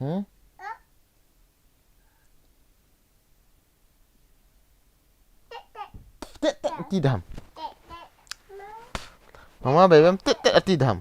हम्म tidak. Mama bebem tidak.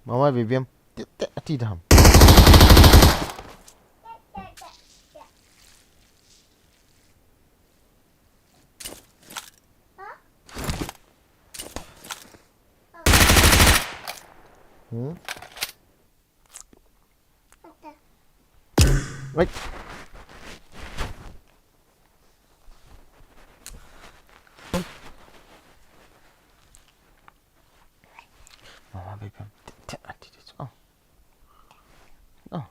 Mama bebem tidak. Hmm? Wait. Mama bebem tidak. Oh. Oh.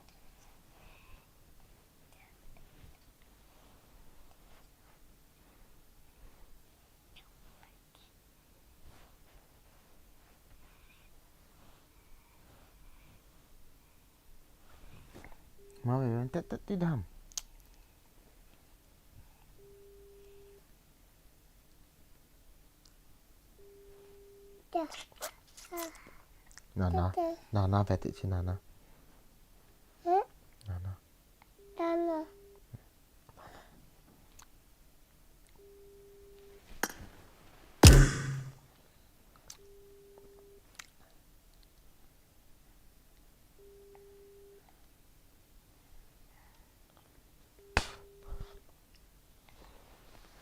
Mama bebem tidak. Nana, Nana betik si Nana. Nana.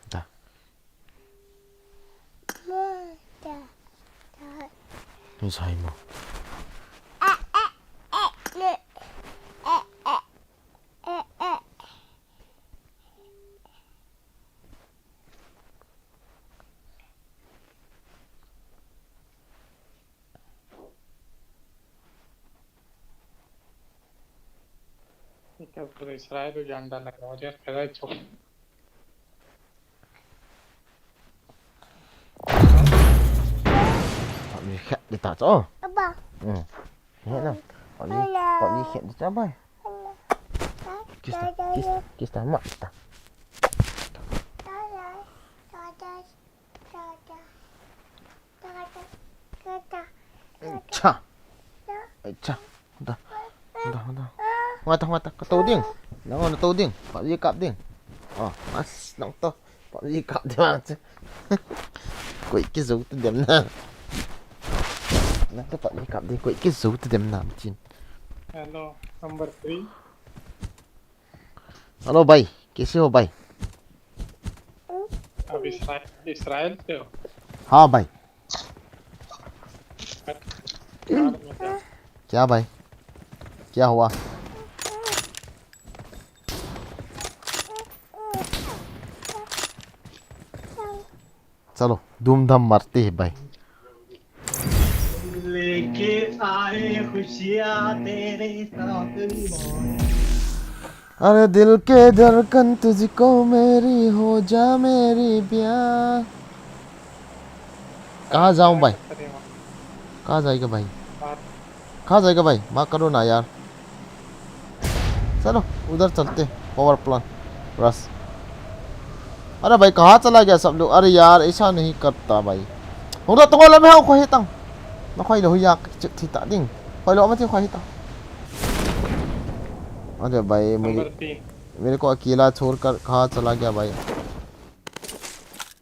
Dah. Ini saya mau. पूरे Israel को झंडा लगा और यार पैदा छोड़ Pak ni kat dia tak tahu. Abang. Ingat dah. Pak ni kat dia tak baik. Kiss dah mak dah. Cha. Cha. Dah. Mata. Kau tahu dia. Jangan tahu dia. Pak dia kap dia. Oh, mas nak tahu. Pak dia kap dia macam. Kau ikut zau tu Edam Nah. Nak Pak dia kap dia. Kau ikut zau tu Edam Nah macam. Hello number 3 hello भाई, कैसे हो भाई? अब Israel से हो हाँ भाई. Car में क्या क्या भाई? क्या हुआ? चलो धूमधाम मारते हैं भाई. लेके आए खुशियाँ तेरे साथ निभाए. अरे दिल के धड़कन तुझको मेरी हो जा मेरी प्यार. कहाँ जाऊँ भाई? करेगा कहाँ जाएगा भाई? बात कहाँ जाएगा भाई? माँ करो ना यार. चलो उधर चलते पावर प्लांट बस. अरे भाई कहाँ चला गया सब लोग? अरे यार ऐसा नहीं करता भाई. Udah tunggu lah मैं khoai hitang. Nó khoai là huy thì tạ đinh. Khoai lọ mất thì khoai hitang. अरे भाई नंबर 3 मेरे को अकेला छोड़कर कहाँ चला गया भाई?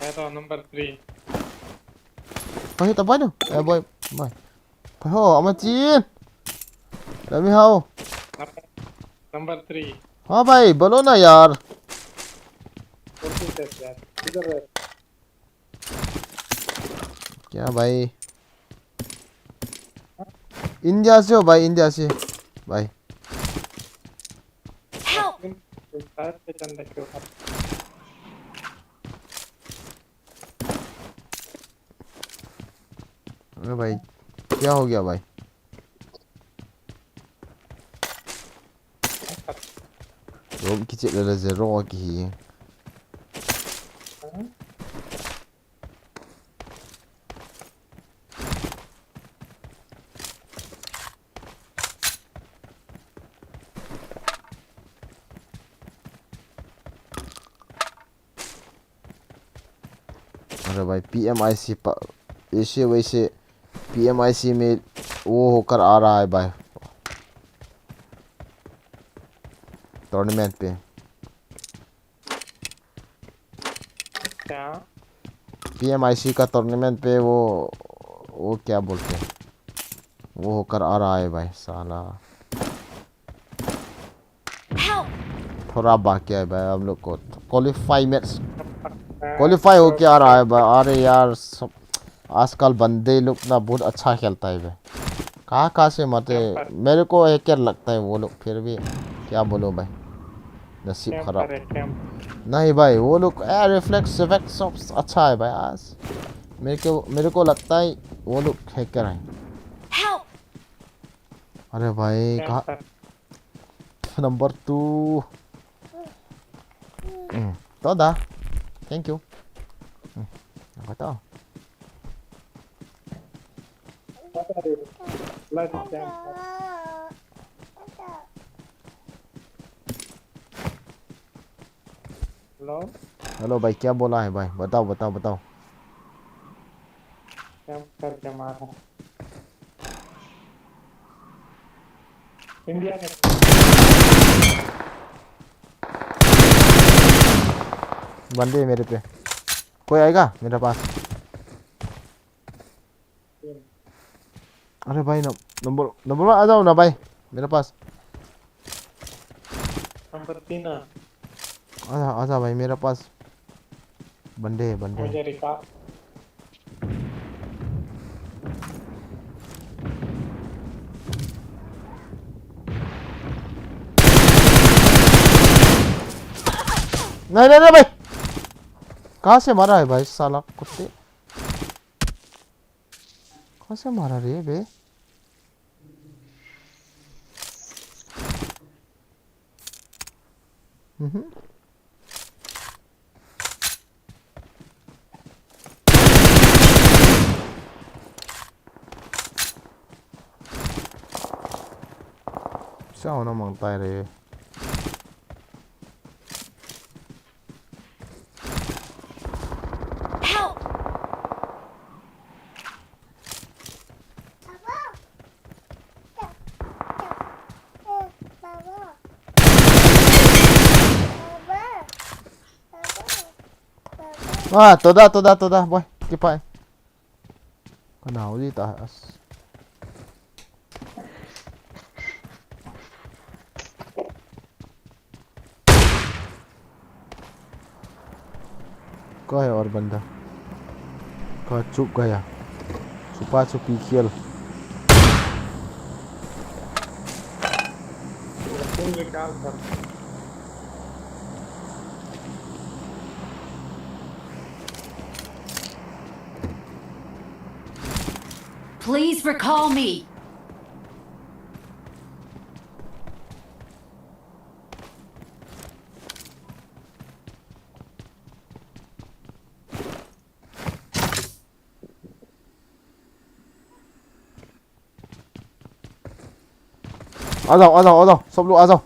Hello number 3 Khoai hitang boy. Eh boy. Phải hô ông Chin. Let me how. Number 3 हाँ भाई बोलो ना यार. यार इधर है क्या भाई? इंडिया से हो भाई, इंडिया से भाई. इसराइल से झंडा क्यों उठा अरे भाई क्या हो गया भाई? रोम किचेक ले zero की. अरे भाई PMIC ऐसे वैसे PMIC में वो होकर आ रहा है भाई टूर्नामेंट पे. क्या? PMIC का टूर्नामेंट पे वो क्या बोलते हैं वो होकर आ रहा है भाई साला. थोड़ा बाकी है भाई हम लोग को क्वालिफाई मैच क्वालिफाई होके आ रहा है भाई. अरे यार सब आजकल बंदे लोग ना बहुत अच्छा खेलता है भाई. कहाँ से मरते मेरे को हैकर लगता है वो लोग. फिर भी क्या बोलो भाई नसीब खराब. नहीं भाई वो लोग रिफ्लेक्स इफेक्ट सब अच्छा है भाई. आज मेरे को लगता है वो लोग हैकर हैं. अरे भाई कहाँ नंबर 2 तो दा थैंक यू. बताओ हेलो हेलो भाई क्या बोला है भाई? बताओ बताओ बताओ. क्या करके मारा इंडिया ने? बंदे मेरे पे कोई आएगा मेरे पास. अरे भाई नंबर आ जाओ ना भाई मेरे पास. नंबर 3 आजा भाई मेरे पास बंदे मुझे रिका नहीं नहीं नहीं भाई कहाँ से मारा है भाई साला कुत्ते. कहाँ से मारा रे बे? क्या होना मांगता है रे? Toda boy kipai. Kenal di tas. कहाँ है और बंदा? कहाँ छुप गया? छुपा छुपी खेल. निकाल कर Please recall me. आ जाओ सब लोग आ जाओ.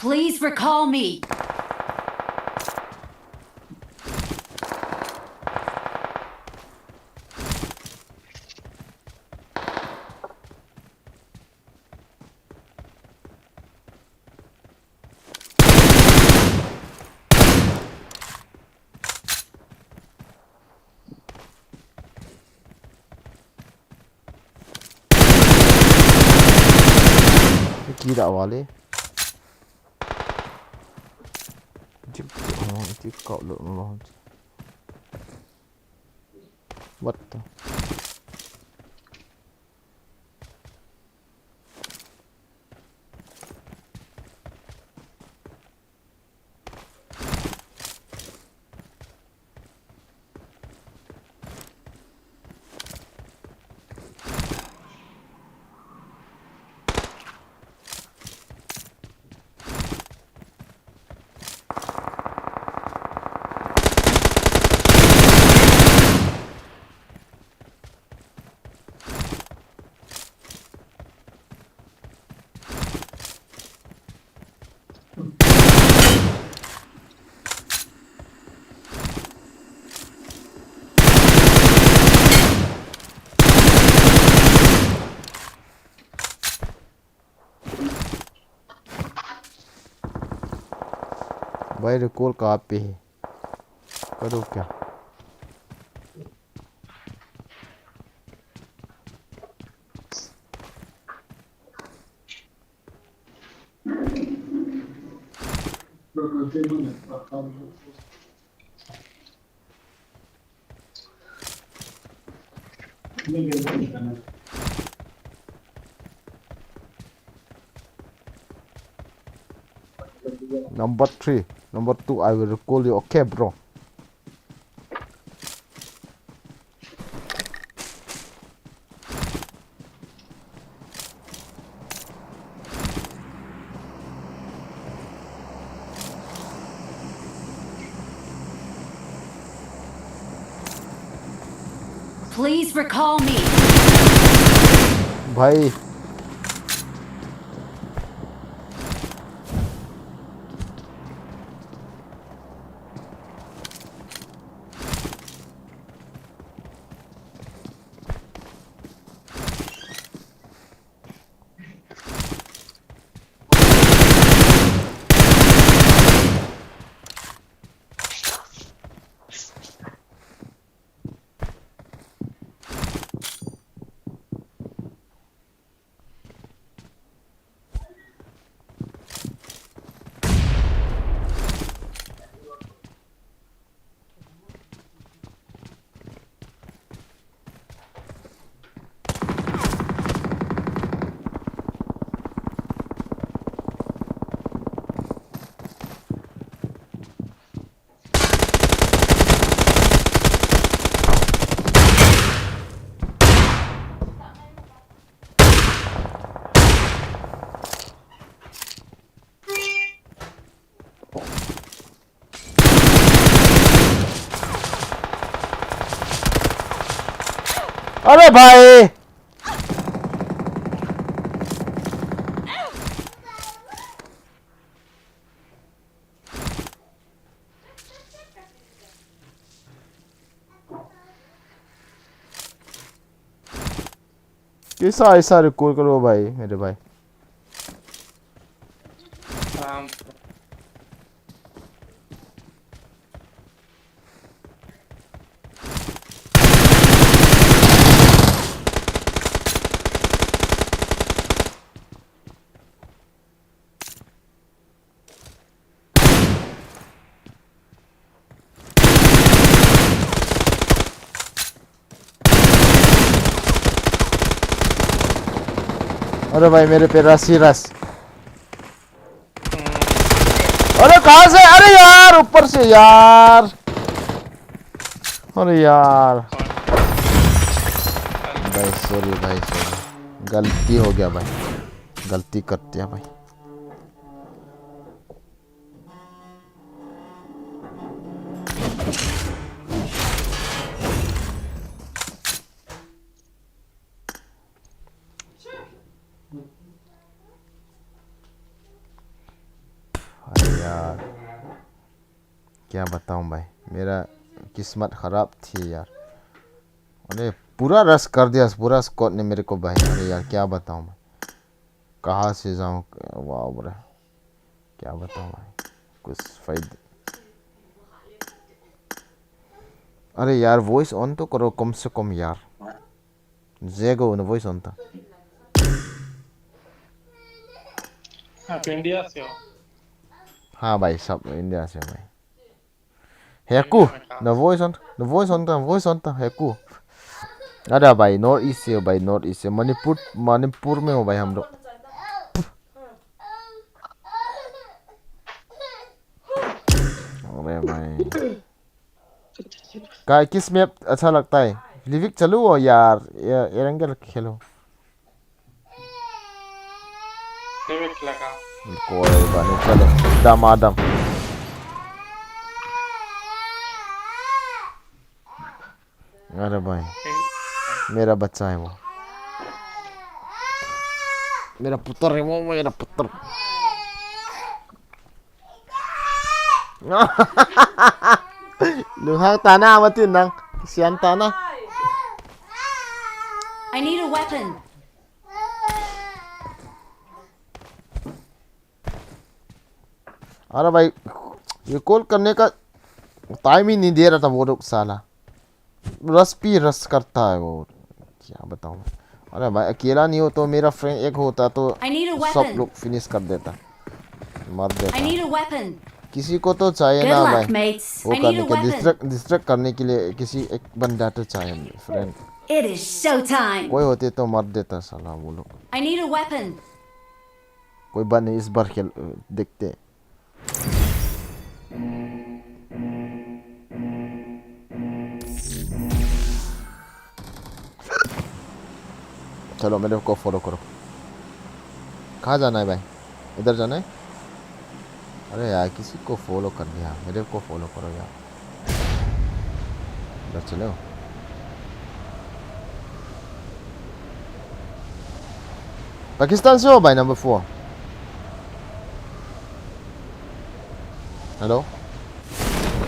Please recall me. tidak wale. Jip kau lo. What the? भाई रिकॉल कहाँ पे है? करो क्या? Number 3, number 2, I will recall you. Okay, bro. Please recall me. भाई अरे भाई कैसा ऐसा रिकॉर्ड करो भाई मेरे भाई अरे भाई मेरे पे रस ही रस अरे कहां से अरे यार ऊपर से यार अरे यार भाई सॉरी गलती हो गया भाई गलती कर दिया भाई अरे यार क्या बताऊं भाई मेरा किस्मत खराब थी यार अरे पूरा रस कर दिया पूरा स्क्वाड ने मेरे को भाई अरे यार क्या बताऊं मैं कहाँ से जाऊं वाह बुरा क्या बताऊं भाई कुछ फायदा अरे यार वॉइस ऑन तो करो कम से कम यार जेगो न वॉइस ऑन था आप इंडिया से हो? हाँ भाई सब इंडिया से भाई हेकू इंडिया में कहाँ? वॉइस ऑन था हेकू अरे भाई नॉर्थ ईस्ट से हो भाई नॉर्थ ईस्ट से मणिपुर में हो भाई हम लोग अरे भाई का किस मैप अच्छा लगता है लिविक चलो यार एरंगल खेलो सिविक लगा। कोई बात नहीं चलो दमादम अरे भाई मेरा बच्चा है वो मेरा पुत्र है वो मेरा पुत्र luhang tanah amatin nang sian tanah I need a weapon. अरे भाई ये कॉल करने का टाइम ही नहीं दे रहा था वो लोग साला रस करता है वो क्या बताऊं अरे भाई अकेला नहीं हो तो मेरा फ्रेंड एक होता तो I need a सब weapon. लोग फिनिश कर देता मार I देता need a weapon. किसी को तो चाहिए Good ना luck, भाई mates. वो I need करने a के weapon. डिस्ट्रैक्ट करने के लिए किसी एक बंदा तो चाहिए फ्रेंड It is showtime. कोई होते तो मार देता साला वो लोग I need a weapon. कोई बात नहीं इस बार खेल देखते चलो मेरे को फॉलो करो कहाँ जाना है भाई इधर जाना है अरे यार किसी को फॉलो कर दिया मेरे को फॉलो करो यार इधर चलो पाकिस्तान से हो भाई number 4 hello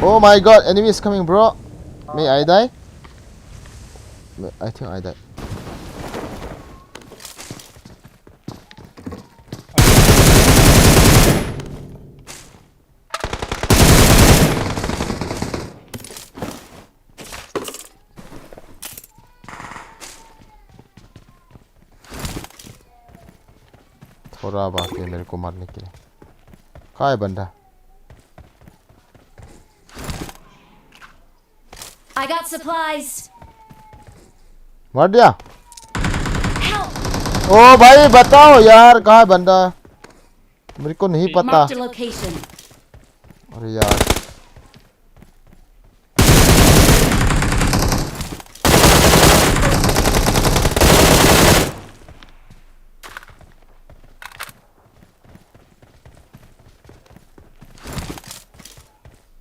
oh my god enemy is coming bro may I die I think I die थोड़ा बाकी है मेरे को मारने के लिए कहाँ है बंदा I got supplies. मार दिया Help! ओ भाई बताओ यार कहाँ है बंदा मेरे को नहीं पता Marked a location. अरे यार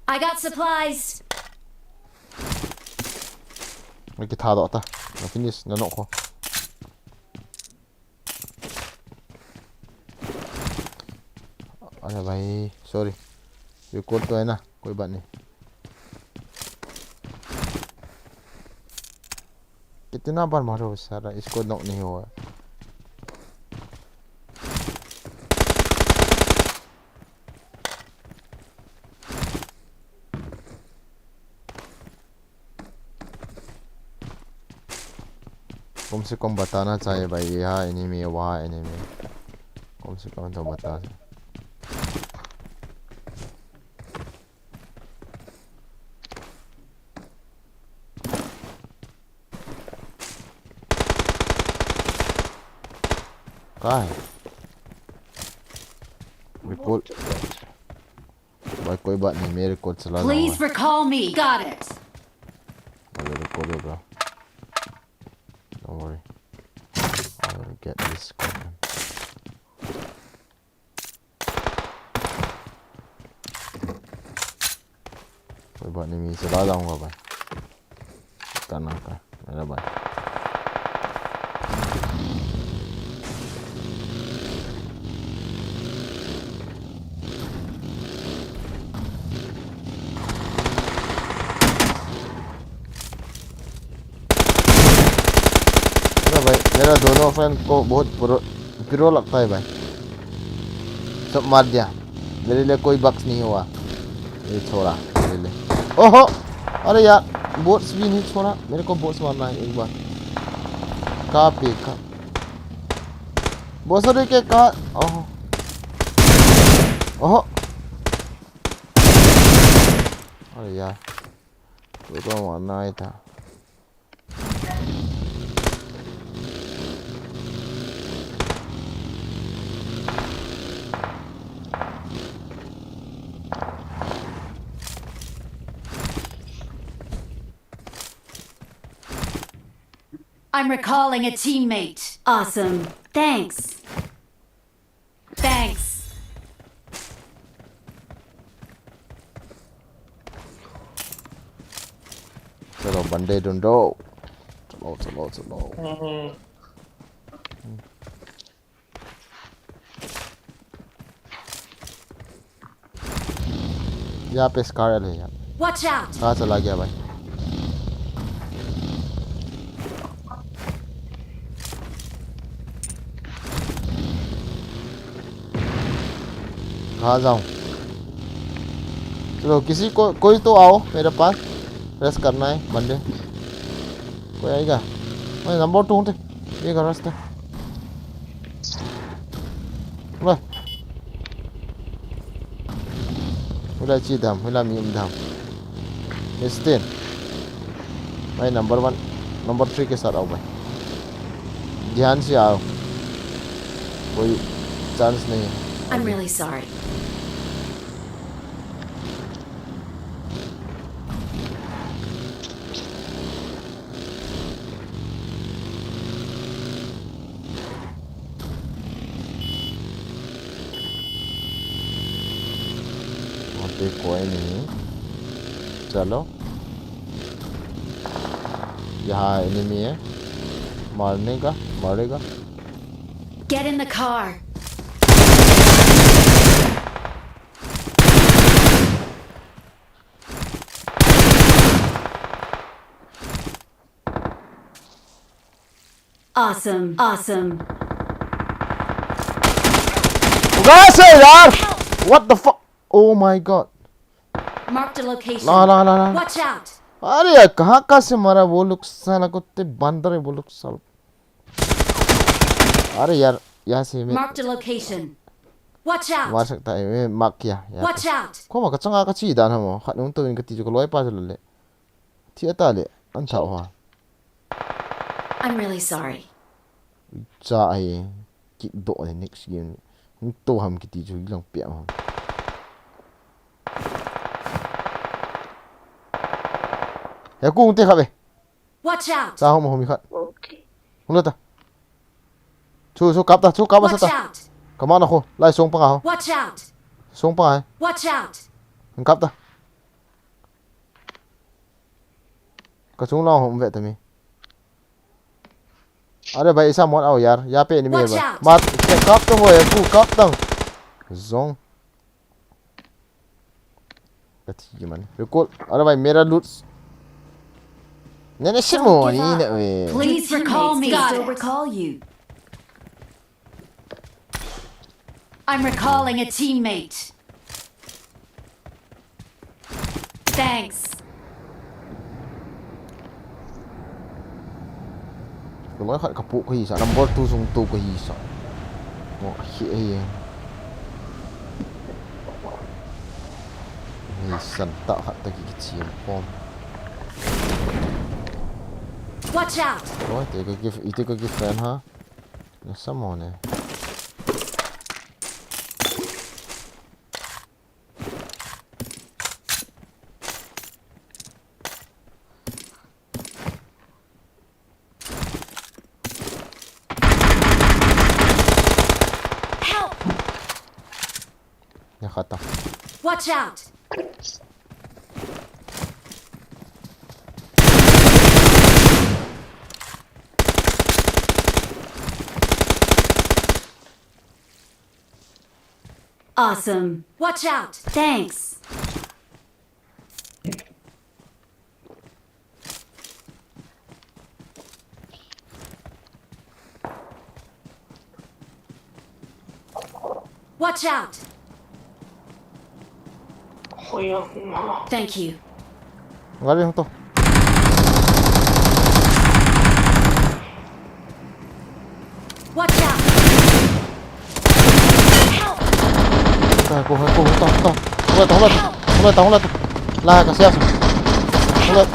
I got supplies. May kitado ata na finish na ko अरे भाई सॉरी रिकॉर्ड तो है ना कोई बात नहीं कितना बार मारो सारा इसको नॉक नहीं हुआ कम से कम बताना चाहिए भाई यहाँ एनिमी है वहाँ एनिमी है कम से कम तो बता दे कहाँ है रिकॉर्ड भाई कोई बात नहीं मेरे को चला Please recall me. Got it. अरे रिकॉर्ड होगा don't worry I will get this going कोई बात नहीं मैं चला जाऊंगा भाई करना का मेरा भाई भाई मेरा दोनों फ्रेंड को बहुत प्रो लगता है भाई सब मार दिया मेरे लिए कोई बक्स नहीं हुआ ये छोड़ा मेरे लिए ओहो अरे यार बोट्स भी नहीं छोड़ा मेरे को बोट्स मारना है एक बार कहाँ पे कहाँ बहुत सारे के कहाँ ओहो Oh. अरे यार तो मारना ही था. I'm recalling a teammate. Awesome. Thanks. Thanks. चलो बंदे ढूंढो. चलो. यहाँ पे स्कार है यार. Watch out. कहाँ चला गया भाई? कहाँ जाऊँ? चलो किसी को कोई तो आओ मेरे पास. रेस्ट करना है बंदे. कोई आएगा? मैं नंबर 2 थे. ये घर रास्ता. Rồi. Udah cidam, udah minum dam. Mistin. भाई नंबर 1 नंबर 3 के साथ आओ भाई. ध्यान से आओ. कोई चांस नहीं है. I'm really sorry. कोई नहीं. चलो यहाँ एनिमी है. मारेगा. Get in the car. Awesome. Guys, यार. What the fuck? Oh my god. Marked a location. ना. Watch out. अरे यार कहाँ से मारा वो लोग. साला कुत्ते बंदर है वो लोग साल. अरे यार यहाँ से मैं Marked a location. Watch out. मार सकता है. मैं मार किया यार. Watch out. को मा कचंगा का ची दान हम हाथ उन तो इनका तीजो को लोए पास ले. थिएता ले अंछा हुआ. I'm really sorry. चा है कि दो ने next game. तो हम की तीजो इलांग पिया हम. Ya kung te khabe. Watch out. Sa ho mo mi khat. Okay. Hung ta. Chu kap ta, chu kap sa Watch ta. out. Come on ako. Lai song pa ka ho. Watch out. Song pa hai. Watch out. Hung kap ta. Ka chung lao hom ve ta mi. अरे भाई ऐसा मत आओ यार. यहाँ पे enemy है भाई. मत कप तो हो है. कू कप तंग. Zong. कथी ये मन. बिल्कुल. अरे भाई मेरा लूट. Nene Simoni ne we. Please recall me. Still recall you. I'm recalling a teammate. Thanks. Nói khát cặp bộ cái gì number 2 dùng tu cái gì sao? Ngọ khỉ ấy. Này sẵn tạo hạt tới cái chiếm bom. Watch out. Ôi, itu cái friend ha. Nó sao mà này. Khata. Watch out. Awesome. Watch out. Thanks. Watch out. Thank you. Nggak ada yang tuh. Watch out. Help. Hãy subscribe cho kênh Ghiền Mì Gõ để không bỏ lỡ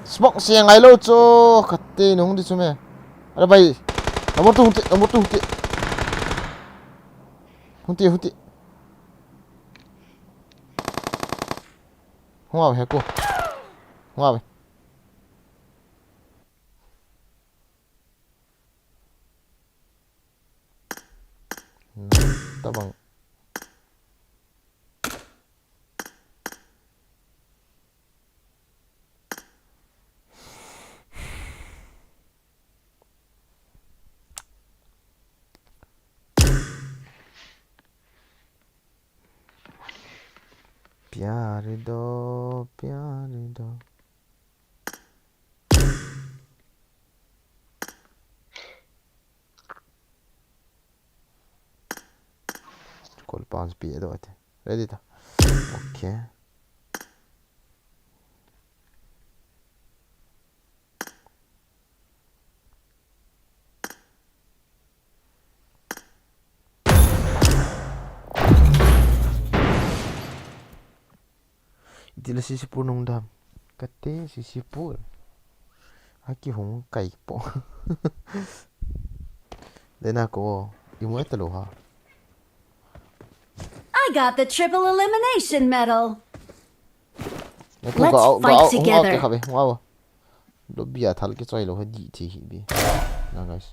Smoke siang ai lo cho khatte nong di chume ara bai nomor tu hunti hoa he ko hoa bai ta bang प्यार दो call 5 पिए दो थे ready था okay Dila sisipur nung dam kate sisipur haki hong kai po dena ko imo etalo ha I got the triple elimination medal. Let's fight together. Wow. Lo bia thal ke choi lo ha di thi hi bi na guys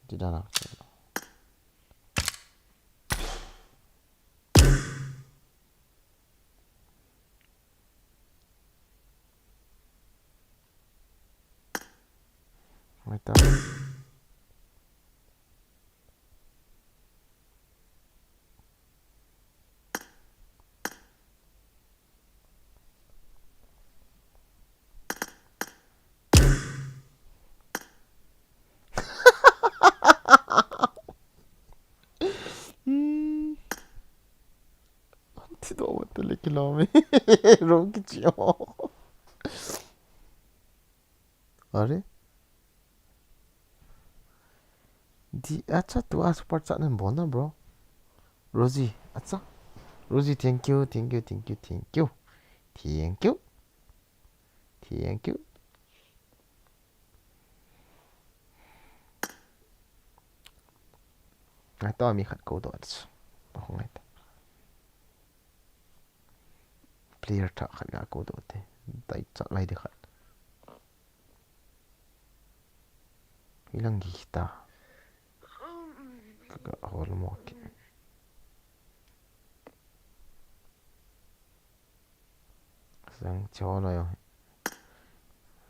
di dana Mata. Ti do mata le kilome. Rom ki chiyo. Are? Di acha tu a support chat nan bona bro. Rosie, acha. Rosie, thank you. Ai to mi khat ko dots. Ba khong ai. Player tha khat ga ko dote. Dai chat lai de khat. Ilang gi ta. Ka hol mo ki. Sang cho lo yo.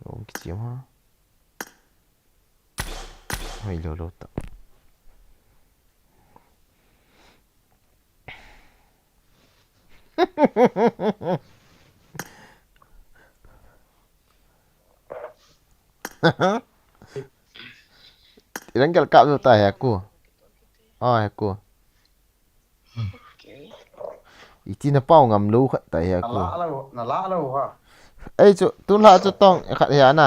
Rom ki chiam ha. Hai lo ta. Ilang kal kap tu ta ya aku. Oh aku. Iti na pau ngam lu khat ta ya aku. Na la lo ha. Ei chu tun la chu tong khat ya na.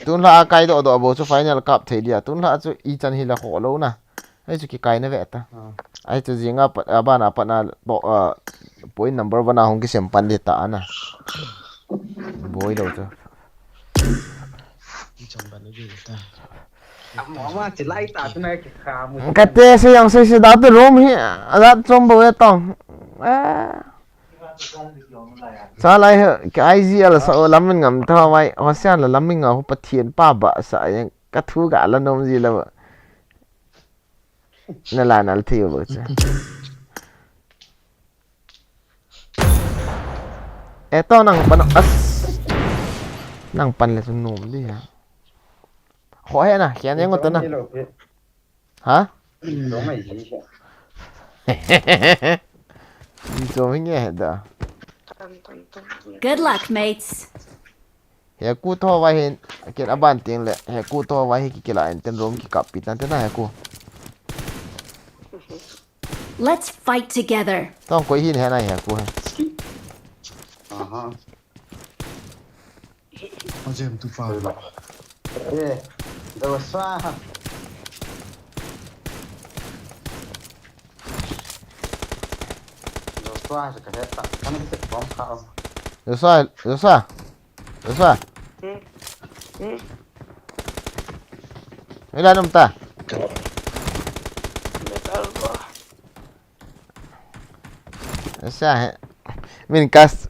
Tun la kai do bo chu final cup thei dia. Tun la chu I chan hi la ho lo na. Ei chu ki kai na ve ta. Ai chu jinga pat aba na pat na point number 1 na hong ki sem pan le ta na. Boy đâu chứ. Mà chỉ lại ta thế này cái khá một Cái tê sẽ yang sẽ đá từ rôm hi, đá trong bầu tông. Sao lại cái gì là sao lắm mình ngắm thao vậy, họ xem là lắm mình ngắm bắt thiền ba bạ sợ những cái thứ cả là nôm gì là vậy. Nên là nó thiêu vậy chứ. Eto nang pan là nôm đi hả? Khó hết à, kén có tên à? Hả? Đi cho mình nghe hết à? Good luck, mates. Hè cú to vai hen, cái aban tiếng lệ, hè cú to vai cái lại tên rom cái cặp pitan thế này cú. Let's fight together. Tông quấy hin hè này hè cú. Ajem tu fa la. Đâu xa. Tua sẽ cái hết tặng cái này sẽ bom khao. Joshua Mira não tá Joshua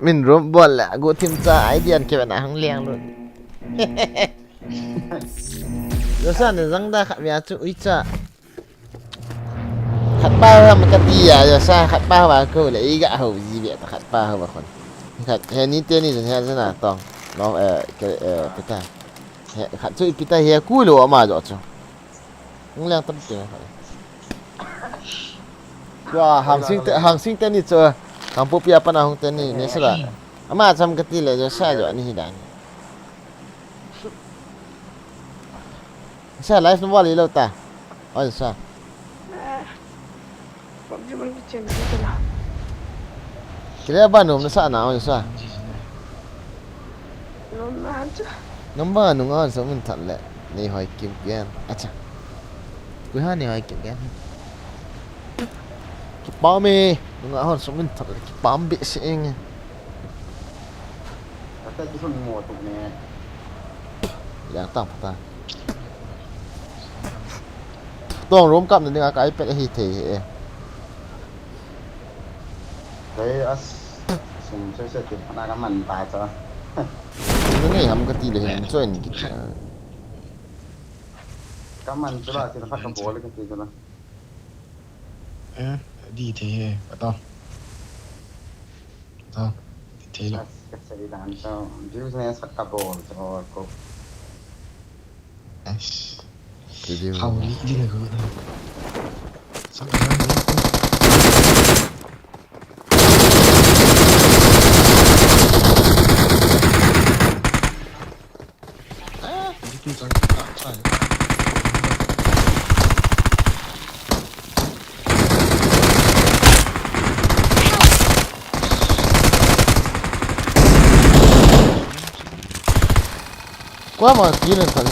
mình rôm bol là go team cha ai dian ke na hang liang luôn Joshua ne zang da khat mia chu ui cha khat ba ma ka ti ya Joshua khat ba ba ko le i ga ho ji be khat ba ho ba kon khat he ni te ni he na tong nó pita khat chu pita he ku lo ma jo chu ngang lang tam te wa hang sing te ni chu hang pu pia pa na hong te ni ne sala ama cham ka ti le jo sa jo ni dan sa life no wali lo ta oi sa kira ba no na sa na oi sa Number nung on so mình thật lệ này hỏi kiếm gen chà quý hai này hỏi kiếm gen cái bom mì nung on so mình thật lệ cái bom bị sinh Cái cái phần mùa tụi nè. dạng tao ta tôi rôm cặp nên cái pe hi thì Cái as sum sẽ tìm nó cái mình tài cho. cái này không có tỷ lệ hình cho anh Cái mình sẽ là chỉ là phát cái bố lên cái gì cho nó. Đi thế bắt đầu thế rồi Cái sẽ làm cho view này phát cái bố cho cô. cái điều không lý đi là gỡ thôi sao lại đi cái phải quá mà kỹ lên thật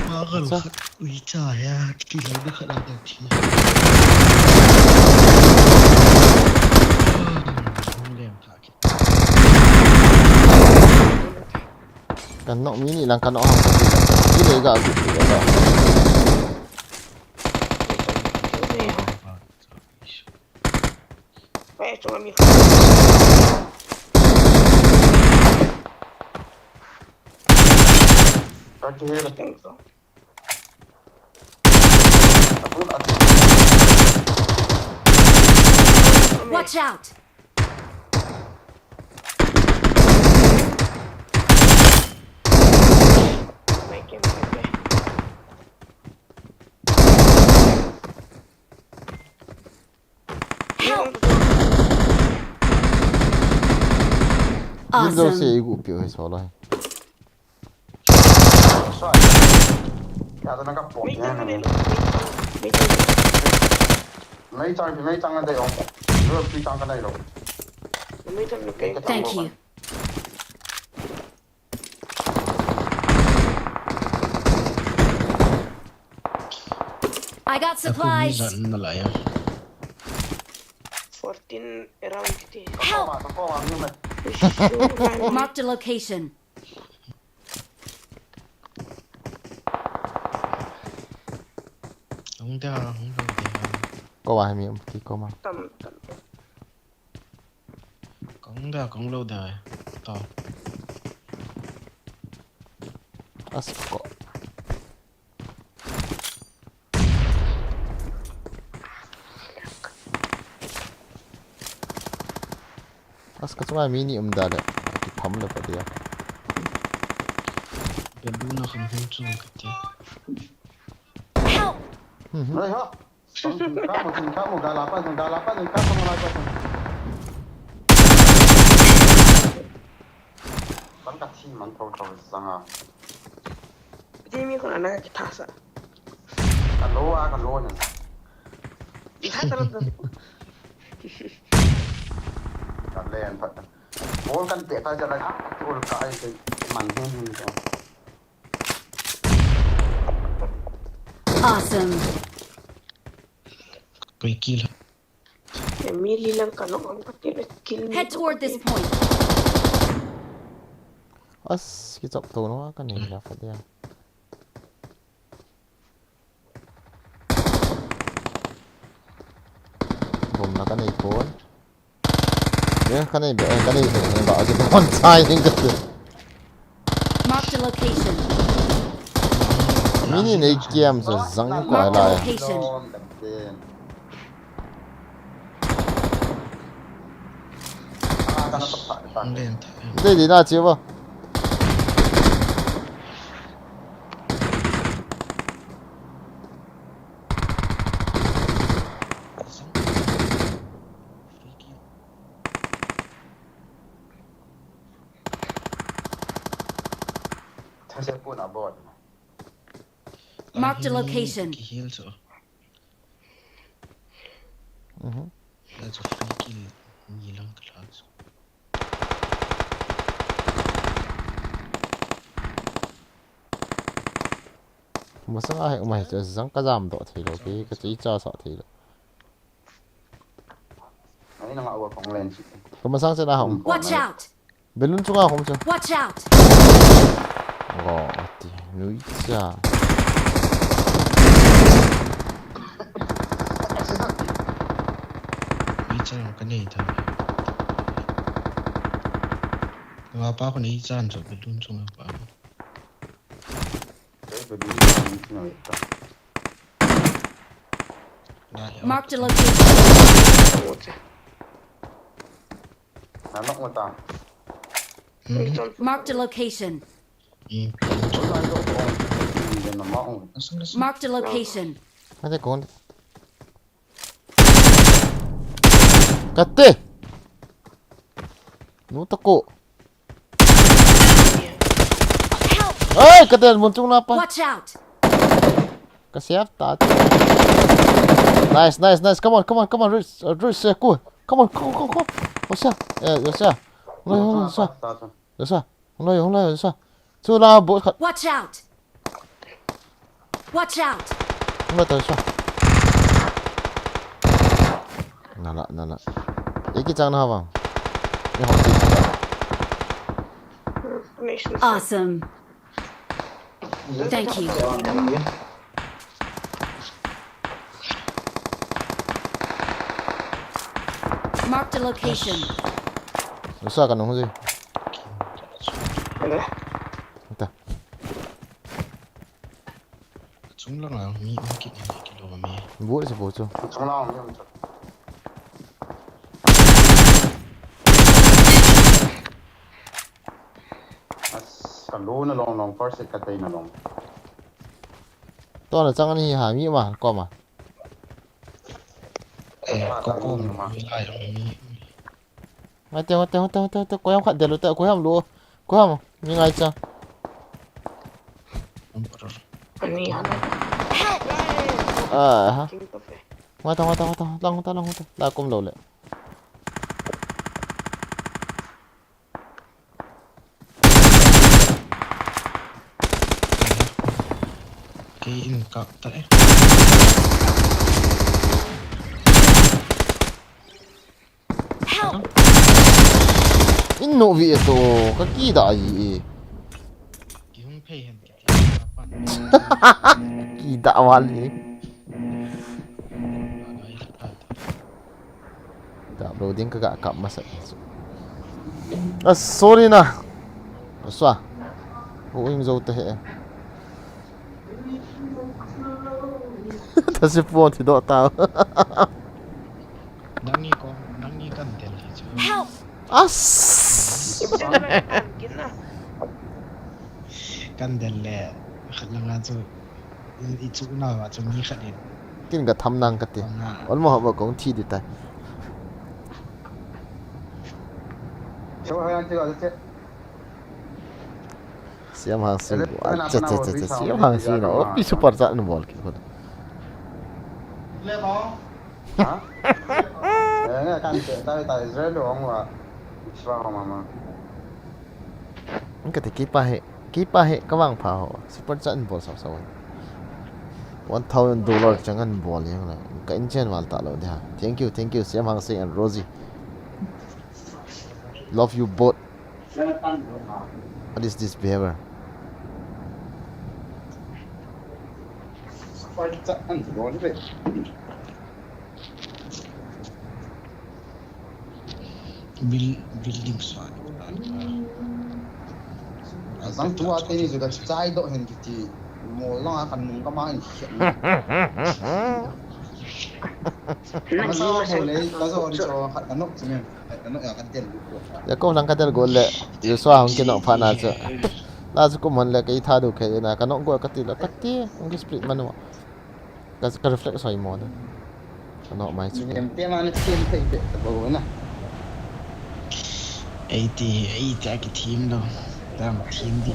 Awesome. gần ui trời à kỳ lấy được khả năng được thì không làm cả kan nok mini lang kan nok hang gile ga Cái kia là Watch out. Windows se Awesome. igu pio he so lai xoay. Nhà tôi nó gặp bột nha này. Mấy trang thì mấy trang ở đây không? Đưa phi trang cái này rồi. Thank you. I got supplies. giận nó lại 14 around it. Có mà như này. Marked a location. không theo không đâu thì có bài miệng thì có mà Tầm cũng lâu đời to asko asko cuma mini dah ada di pam le pada ya bên đu nó không chung cái gì Help. Đây hả? Thằng cá một gà lapa, thằng cá không lại con. Bắn cắt chi mắn thâu sang à. Jadi mi kuna naga kitasa. Cần lô này. Lihat terus. Cần lên thật. Bố cần tệ tay cho lại tôi cái màn hơn rồi. Awesome. Quay kill. Emily lang kanong ang patira kill me. Head toward this point. As cái chọc tù nó cái này là phải đeo. Bùm là cái này cuốn. Nhớ cái này bảo cho con trai nhưng cái Marked a location. mini này kiếm rồi răng quả Marked a lại. location. Lên thả. Đây đi nào chiếu vào. Saya pun nak bot. Marked a location. Heal so. Mhm. That's a free kill. Ngilang kelas. Mà sao ai mày cho răng cái giảm độ thì là cái chỉ cho sợ thì là. Ini nak awak kong len. Mà sang sẽ là hỏng. Watch out. Bên luôn chung không chứ. Watch out. Ồ, thì núi cha. Ý chan cái này thôi. Và ba con ý chan rồi bị luôn chung ba. Saya berdiri di sini. Marked a location. Nak mau tak? Marked a location. Kalau itu orang dia nak mau. Marked a location. Cái này con. Cắt tê. Nú tao cổ. Ê, cái tên muốn chung nào pa? Watch out. Cái xếp ta. Nice. Come on. Reach, cool. Come on. Ôi sao? Ôi sao? Ôi sao? Ôi sao? Ôi sao? Chú nào bộ khẩn. Watch out. Watch out. Ôi tới sao? Nala. Iki trang nào vào? Cái học gì? Awesome. Thank you. Marked a location. Ôi sao cái nó gì? Ta. Chúng lăng là mi kịch này kilo mà mi. Vũ sẽ bố cho. Trong lòng nhưng mà còn lúa nó lòng first cái tay nó lòng. Tôi là trang anh hi hà mi mà, qua mà. Có cô mà lại rồi mi. Ngay tiêu, có em khẩn tiền rồi có em luôn. Có em, như ngay chưa? Ani ano? Ha. King cafe. Ngoài tao, lang. Là cùng đầu lệ. Cái in cặp tại. Help. In nụ vị tổ, cái kỳ đã gì? Cái không pay hẳn cái. Kỳ đã hoàn gì? Đầu tiên cái gã cầm mà sợ. Sorry na. Sao? Vụ em dâu tệ. 다시 부한테 넣었다. Nang ni kan tel chứ. Help. 아스. Gina. Kan tel lẹ. Khát lăng là chứ. Ít chút nào mà chúng mi khát đến. 낀 거 탐난 같대. 얼마 하면 공 티디다. Coba yang 찍어 cek. 시험 한시. 시험 한시는 어디 슈퍼 짜는 뭘 그거. Lê bóng. Hả? Nghe kan cek tại Israel doang lah. Israel mama. 그러니까 기빠해. các bạn phao 슈퍼 짜는 뭘 sao sao. $1,000 jangan ball yang lah. Ka inchen wal ta lo dia. Thank you Siam Hang Sing and Rosie. Love you both. What is this behavior? Building side. Sang tua ini sudah cai dok hen kiti. Mulang akan mengkemang ini. Masa boleh, masa orang cakap anak sini, anak yang katil. Ya kau lang katil gol le. Yo so hang kinok pa na cha. La su ko man le kai tha du kai na kanok go katil katil. Ong split manu. Ka reflex soi mo da. Kanok mai chu. Yang tema ni team take bagus na. 80 cái team đâu. Đang team đi.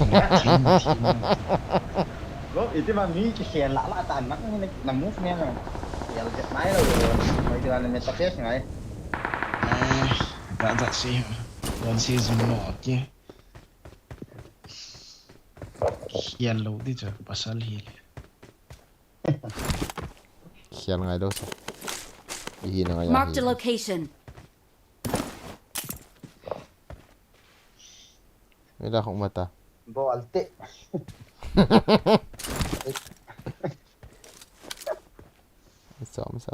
Lo itu mah mi kesian lala tan mak ni nak move ni kan. Ya jet mai lo. Mai jalan ni tak kes ngai. Đã sih. One season more chứ. Hiền lâu đi chứ, pasal hiền. Khian ngai do sa. Hi na ngai. Marked a location. Ida khong mata. Bolte.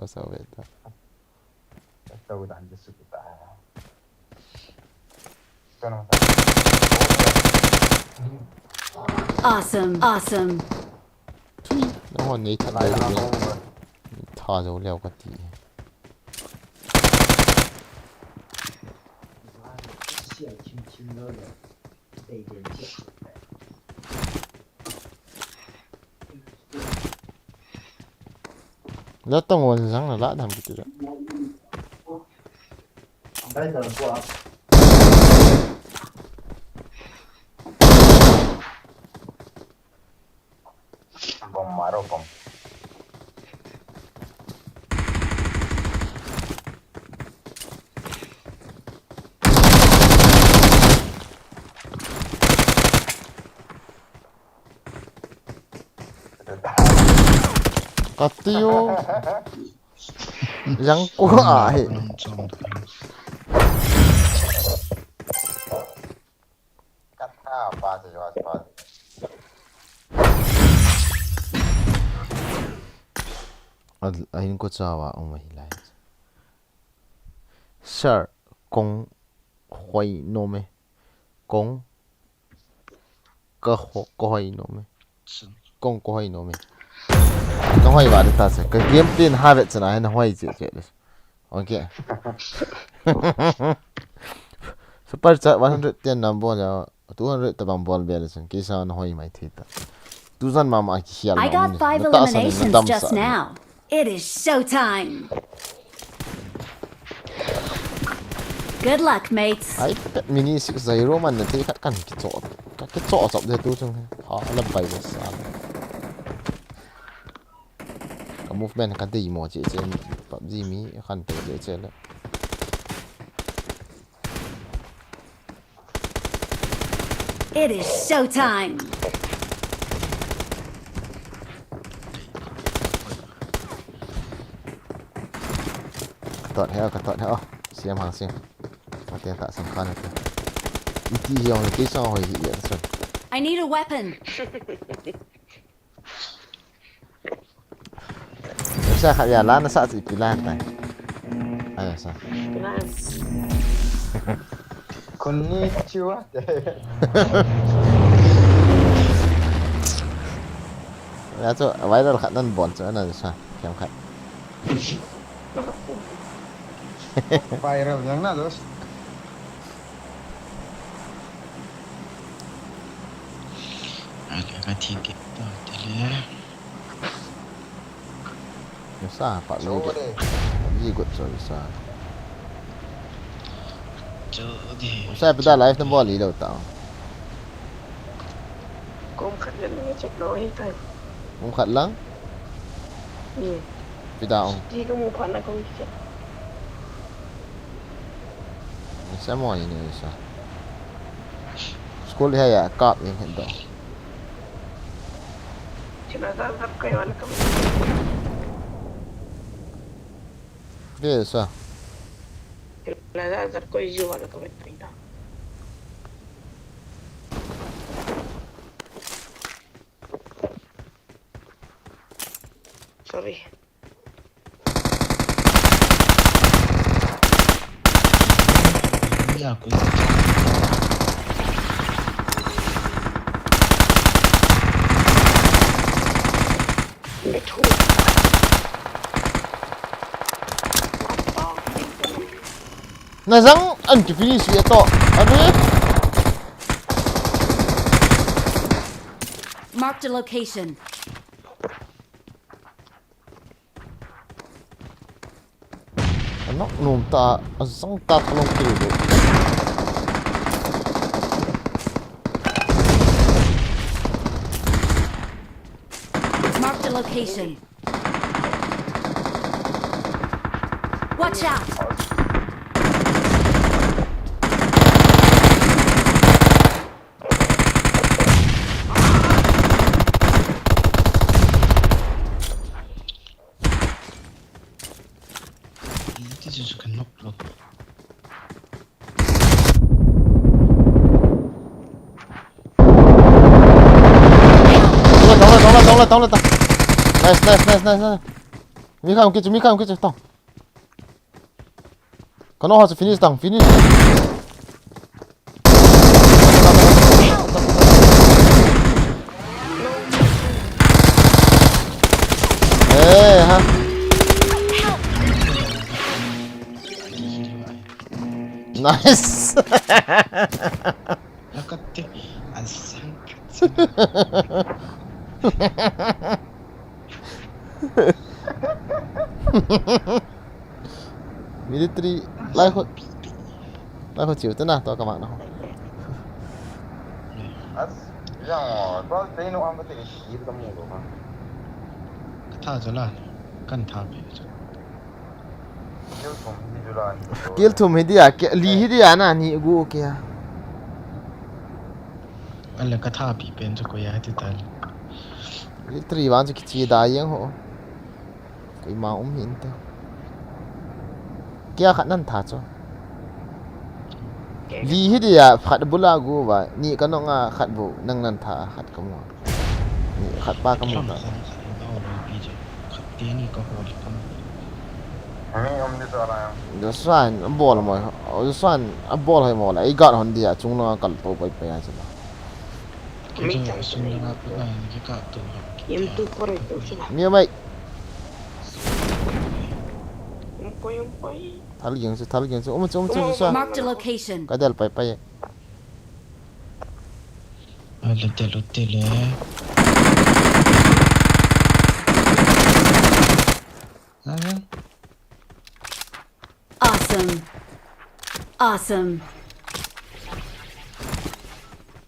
Sao vậy ta? Tahu dah ada suku tak. Awesome. Nó hoàn nhí thật đấy rồi. Thò dấu leo cái tí. Nó tông nguồn răng là lạ làm cái gì đó. Đây là của bom maro bom. Katio. Yang quá ai. Cắt ha ba giờ ba. Ahin ko chawa ang mahilay. Sir, kung hoy nome. Kung hoy nome. Kung hoy nome. Nó hoy ba ta se. Ka game plan habit na hin hoy je je. Okay. Super chat 110 number ya 200 tabang ball balance kisa na hoy mai thita. Tuzan mama ki hial. I got 5 eliminations just now. It is showtime. Good luck, mates. Ai pet mini 6-0 man na ti kan ki cho. Ka ki cho sop de tu chung. Ha la bai ba sa. Ka movement kan ti mo che che PUBG mi kan te che che la. It is showtime. Tot heo. Siam Hang Sing. Mati tak sangkan itu. Iti yang lagi sama hoy ya son. I need a weapon. Sa kaya lana sa si pilata. Ayo sa. Glass. Konnichiwa. Ya tu viral kat nan bol tu ana sa. Kiam kat. Viral yang na dos. Agak tiket tu tadi. Sa pak lo de. Ji gut so sa. Jadi. Sa pada live nan bol li lo tau. Cũng khẩn lên nghe check nói thôi. Mung khat lang. Ừ. Pidao. Đi có một khoản là không check. Sa mo ni sa. School ya kap yang hendak. Tinatawag kayo anak kami. Biasa. Tinatawag ko yung anak kami. Sorry. Iya aku. Ito. Nazang an ki finish ito. Ano eh? Marked a location. Ano nung ta asang tatlong kilo. Marked a location. Watch out! Itu juga knock loh. Tong. Nice. Mika kicu tong. Kano harus finish tong, finish. Ha. Nice. Aku tuh asal. Military lai ho chịu thế nào tao các bạn nào. Yang Bolte no ang pati ship kamu lo ha. Kata aja lah, kan tahu aja. Yo tum ni julan. Kill thum hi dia li hi dia na ni gu kya. Kalau kata api pen tu kau ya itu tadi. Military wan chu chi da yang ho. Cái mà hiện thế. Kia khát năn thà cho. Li hi dia khát bula gu ba ni ka no nga khát bu nang nan tha khát ka mo. Ni khát pa ka mo ta. Dia ni kau boleh kamu. Ami ni seorang. Yo swan ball mo. Yo swan ball hai mo la. I got hon dia chung no kal to pai pai ya cha. Kita semua apa kan kita tu. Yung tu correcto sila. Mi mai Yung poy. thal gyang chu. Om chu swa. Marked a location. Ka dal pai pai. Lotte le.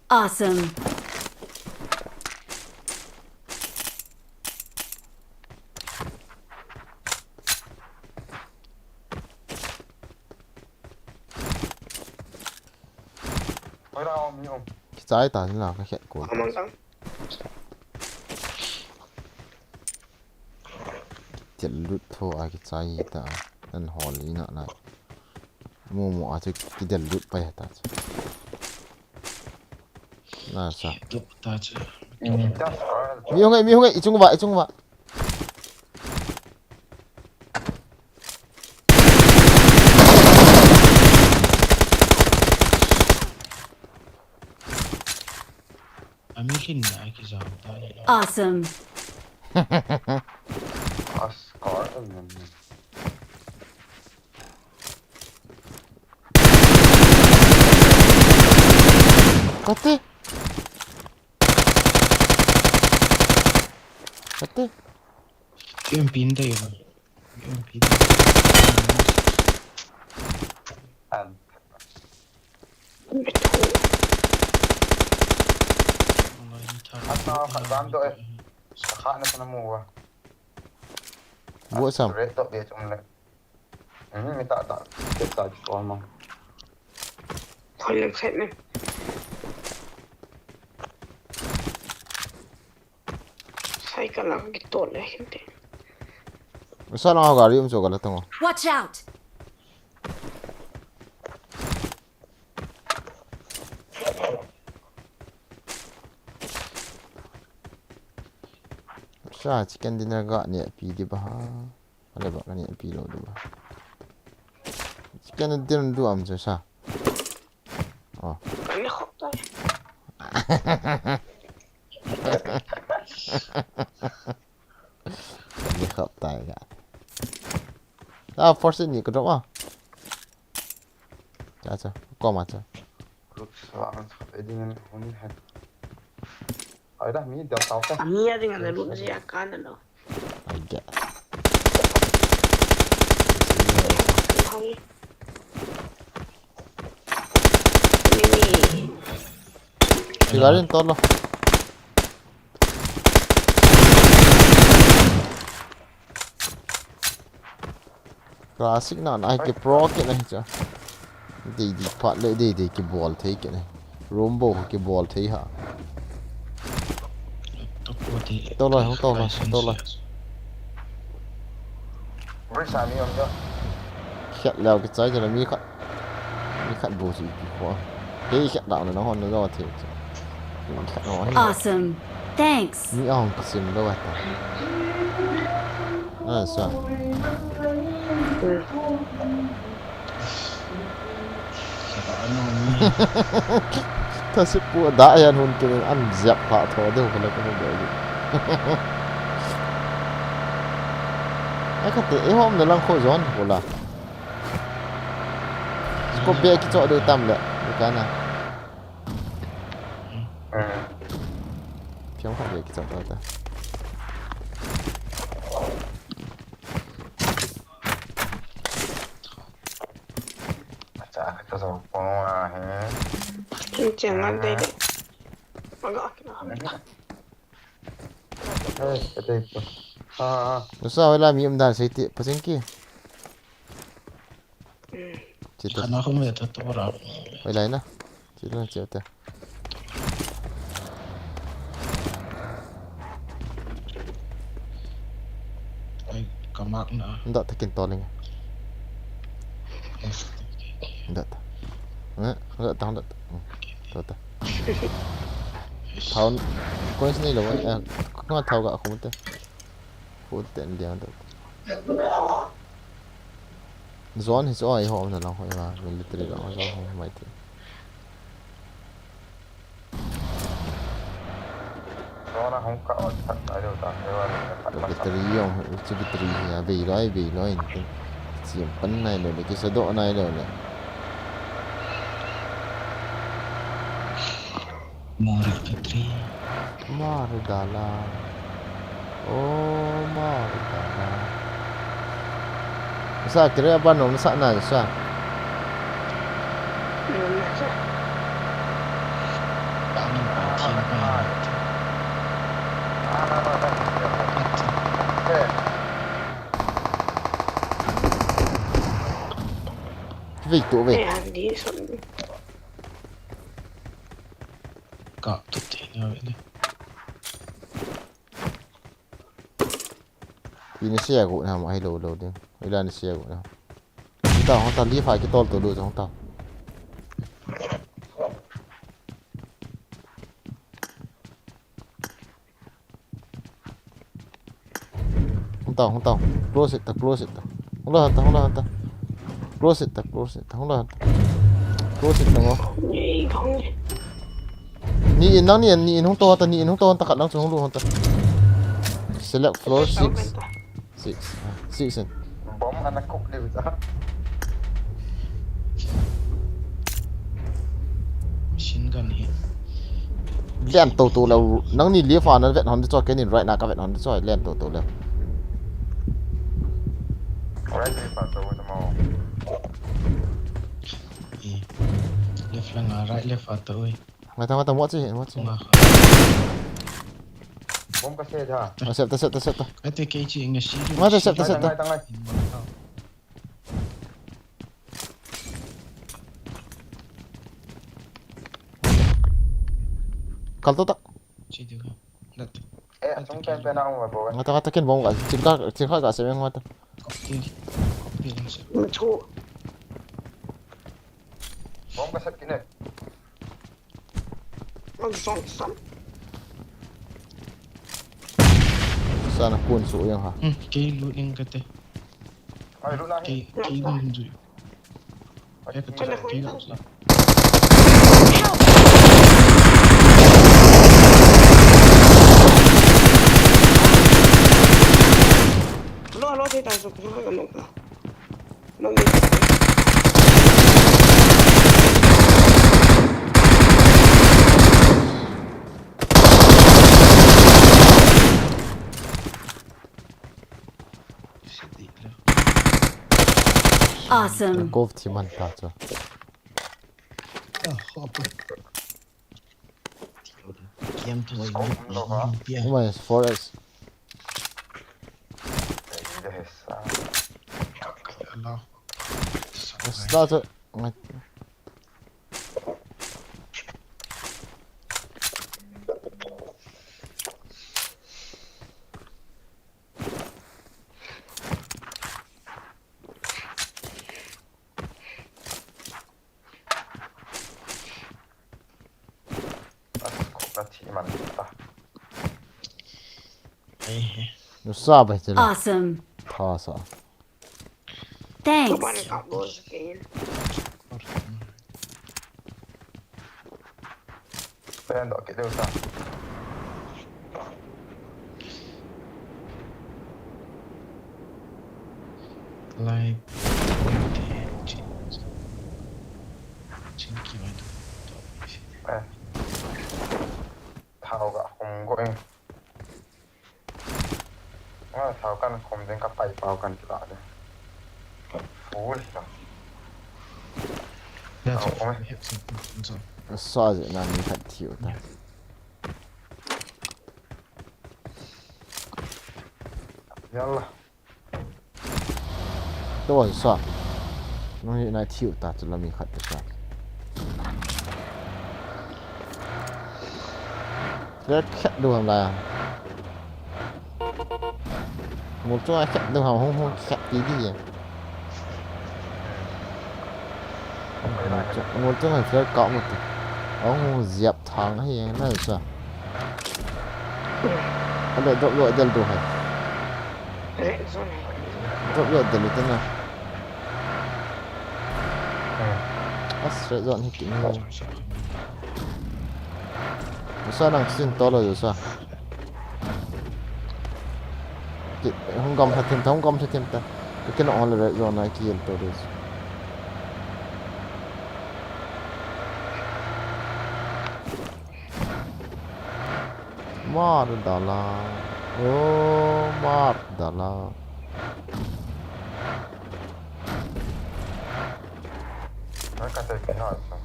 Awesome. Oi ra om om. Trái ta là cái hiện của. Amang lang. Tiệt lút thôi ai cái trái ta nên họ lý nọ lại. Mua ai cái tiệt lút bay ta. Là sao? Tu aja. Mi không ấy, chung vậy. Amilin na kita tahu. Awesome. Askar Kate. Yang pindah ya. Yang pindah. Atau kadang tu khá nó không mua. Buat sam. Red top dia cuma le. Minta tak kita jual mah. Thôi làm xét này. Saya kalang gitu lah hindi. Masa lang ako gari so kala tungo. Watch out! Sa chicken dinner ga ni pi di ba. Ada ba ni pi lo di ba. Chicken dinner du am sa. Oh. Ano ko tayo? Đi khớp tay cả. À, force ni cái đó à? Chà, qua mà chà. Lúc sau anh phải đi ngang hôn hết. Ở đó mi đào tàu thế. Kami ada dengan lalu nasi akan lo. I guess. Ini Sigarin to lo. Classic na ai cái pro cái này chà. Đi phát lại đi cái ball thấy cái này. Rombo cái ball thấy hả? To lo không to lo. Với sao mi ông đó? Khét leo cái trái cho là mi khát bổ gì quá. Cái khét đạo này nó hòn nó do thiệt. Khét nó. Awesome. Thanks. Mi ông cái sim đâu vậy ta? À sao? Ta sẽ bùa đã yan hôn cái ăn dẹp hạ thọ đâu phải là cái vấn đề gì. Ai cái tế hôm nó lăng khôi giòn của là. Có bé cái chỗ đưa tâm đấy, cái nào. Không phải bé cái chỗ đó ta. Chả cái chỗ qua hè. jangan deh. Agak kenal. Cái đây. Sao là mi em đang xây tiệm phát sinh kia. Chỉ tôi Karena aku melihat satu orang. quay lại nè. Chỉ là chịu ta. Kamak na. Enggak tekin tolong. Enggak. Enggak tahu. Tahu tak. Tahun kau sini loh. Kau tahu gak aku mesti. Hotel dia tu. Zone is all home na lang ko yung military lang ako sa may team. Nó không có thật ở đâu ta. Military yung military niya bị lối siam pan này rồi cái số độ này rồi nè. Maridala. Oh, Maridala. Sa kira apa nom sa na sa. Vì tụ về. Di sana. Kak tu tinggal ni. Ini share của nào mà hay đồ đi. Đây là share của nào. Không tao đi phải cái to tổ đồ không tao. Không tao. Close it. Không lo hanta. Close it. Không lo hanta. Close it tao. Ni kong. Ni in không to hanta cắt lang không luôn hanta. Select floor 6. Bom anak kok dia besar. Machine gun ni. Len tổ là nắng ni lia phản nó vẹn hòn cho cái nhìn right nào các vẹn hòn cho len tổ là. Orang ni patut mau. Left lang right left atau oi. Mày tao watch gì? Bom cái xe thôi. Set ta. Kata KC ingat sih. Mày set ta. Tangan. Kalau tak. Situ. Chúng kem bên ông và bố anh. Ngata kin bom ga chin kha ga se meng mata. Mà chua. Bóng cái sắt cái này. Nó giòn sẵn. Sana kun su yang ha. Cái lụt nhưng cái thế Ai lúc nào cái lụt rồi cái Cái này cái không lụt sao. Lo thế tài rồi cũng phải cầm nộp. Nó nghĩ Awesome. Golf team man ta cho. khó kiếm thôi bia Oh my forest. để hết sao. lo Start it. Nó chỉ mặn ta. No sabe te la. Awesome. Tha sa. nó Thanks. bán cặp đôi skin. Bên đó cái điều sao. like chính kỳ vậy Nè. Thao cả không có em. Nó thao căn không đến các tay bao căn chỉ lại đây. Phú đi rồi. that's Ồ, all ôi. we have some No sa je na ni khat thiu ta. Yalla. To sa. No ni na thiu ta chu la mi khat ta sa. Rất khét đường là một chỗ ai khét đường không khét tí gì một chỗ này phải có một ông dẹp thằng hay nó là sao anh đợi rộng rộng dân tù hay Rẽ rồi này. rộng rộng dân tên nào sẽ dọn hết kính luôn sao đang xin to rồi sao không gom thật thêm không gom thật thêm ta cái nọ là rồi này kia to rồi mar dala oh mar dala Nó cắt tay cái hỏi sao.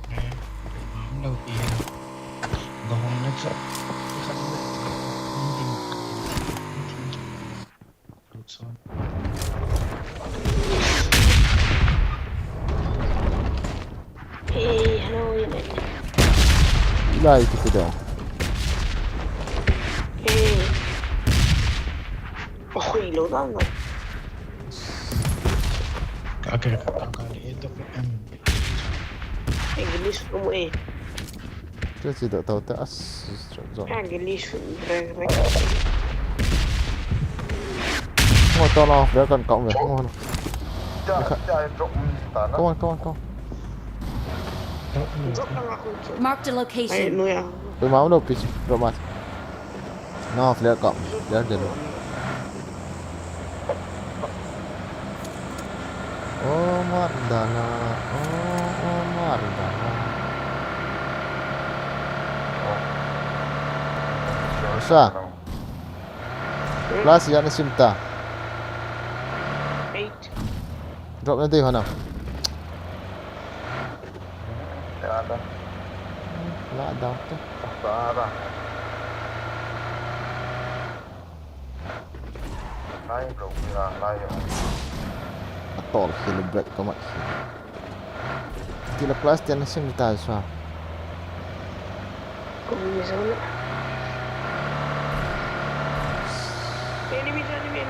không đâu tiền gòn nó sợ khăn lụt son Hey, hello vậy này. đây thì cái đó Hey. Ôi, lỗ đó rồi. agak itu em English không ê. cái gì đó tao ta rồi English rè rè. ngồi to lo để cần cộng về ngon Chạy rộng ta nó. con Rất là không chịu. Marked a Mày location. nuôi à? tôi máu đâu pitch rồi mà nó để cộng để được oh mar dala oh mar dala Sao? Plus yan simta. 8. Drop na tayo hanap. Dạ đó. Wala daw to. Dạ đó. Lai rụng là lai rồi. Atol celebrate ko mak. Tila plus yan simta sa. Cũng như thế nữa.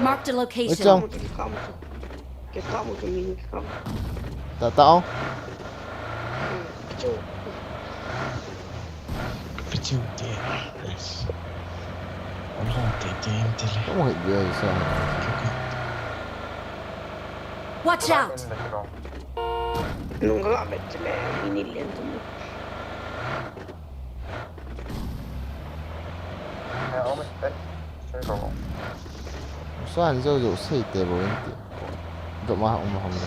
Marked a Ở location. trong Cái cao một cái mình không. tạ tạo Chú. Kecil dia. Yes. Allah dia yang dia. có một hình gì sao Watch out! Non la mette le mini lento. sao anh dâu dụ xây tệ bộ anh tiệm độ mà không được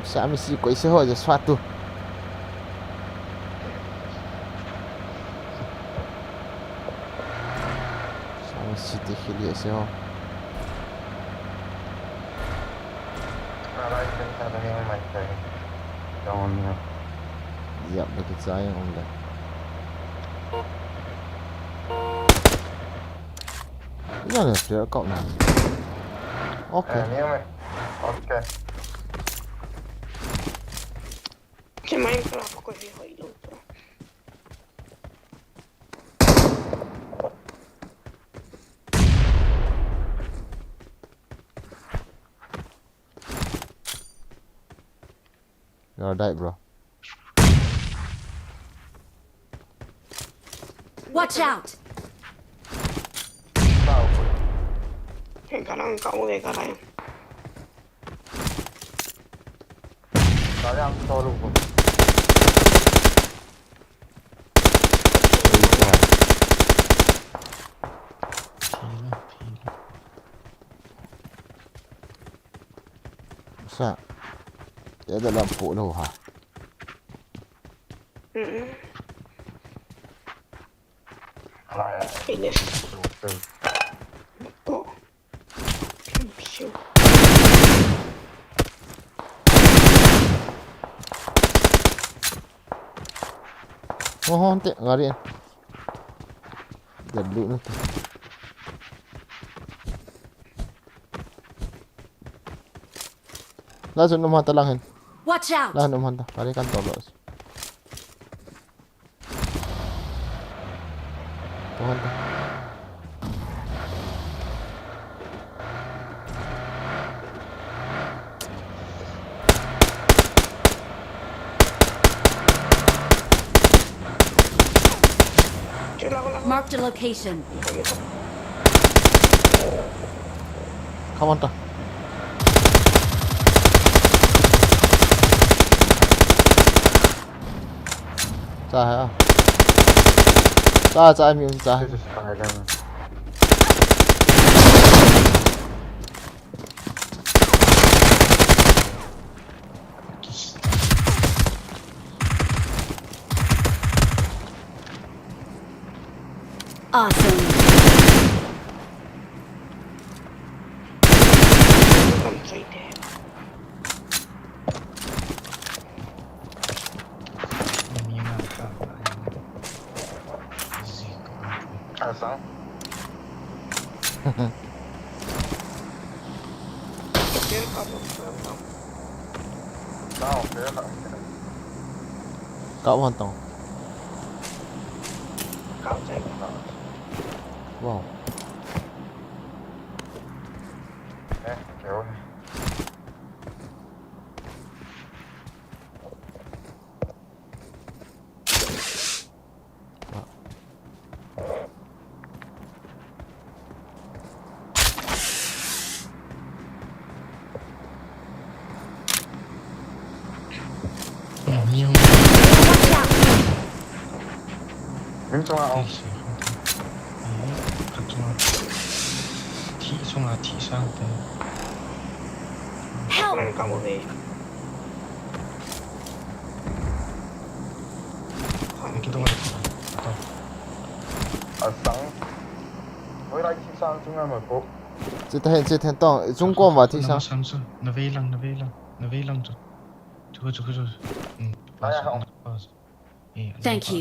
xã mình xí quấy xã hội rồi soát tu xã mình xí tí khi lìa xã hội dẹp được cái trái không được cái này là cậu nào ok Che Minecraft così poi l'altro. You're dead, bro. Watch out! Cái khả năng cậu về cả này. Sao? Để làm phụ đâu hả? Finish. Oh. Shoot. Oh, tệ, ngã đi. Giật lũ nữa. Langsung nomor hantar langin. Watch out! Lahan nomor hantar. Kali kan tolong. Tuhan tu. Marked a location. Come on tu. Ra hả? Ra em yêu ra. Awesome. Không thấy đẹp. Cậu hoàn toàn. Cậu chạy. Wow. Nhiều. Watch out! Đứng trong ao. Thị xong là thị sang tới. Help! Này cậu về. Cái đâu này. Ở sáng. Với lại thị sang chúng em ở phố. Chỉ thiên tông Trung Quốc và thị sao? Nó về lăng rồi. Chú rồi. Đấy không? Thank you.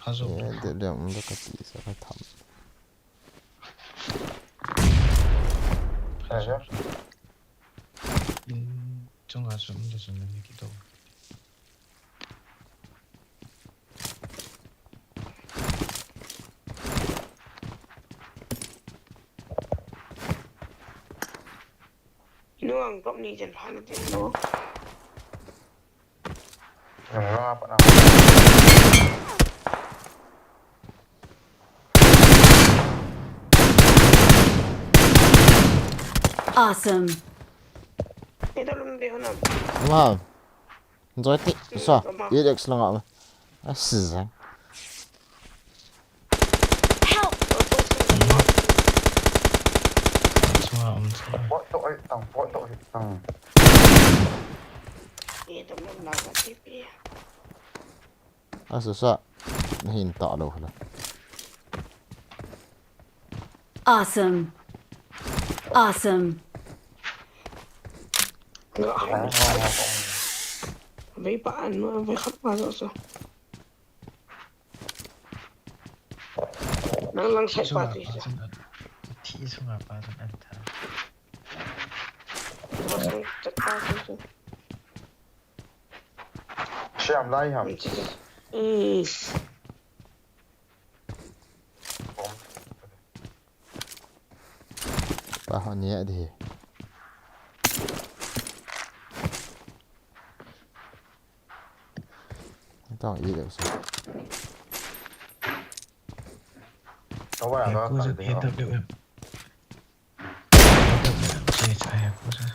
Hazo. Để lượng nó cái gì sẽ phải thầm. Trong hazo mình sẽ mình cái đâu. Nuang kau ni jangan hal itu no. Apa nak? Awesome. Itu belum deh honam. Mà rồi tí sao ý được là ngọn mà sử dụng Help! Semua Buat tu tang. Itu belum lawan TV. sử dụng hiện tạo đâu rồi Awesome. Awesome. Với bạn nữa với khắp bao giờ sao? Nang lang sai semua pati. apa sen ti semua apa sen anta. Masuk cepat tu. Siam lai ham. và họ nhẹ thì tạo ý được sao Kau bayar Aku kau je tak kita tengok. dia. Saya aku je.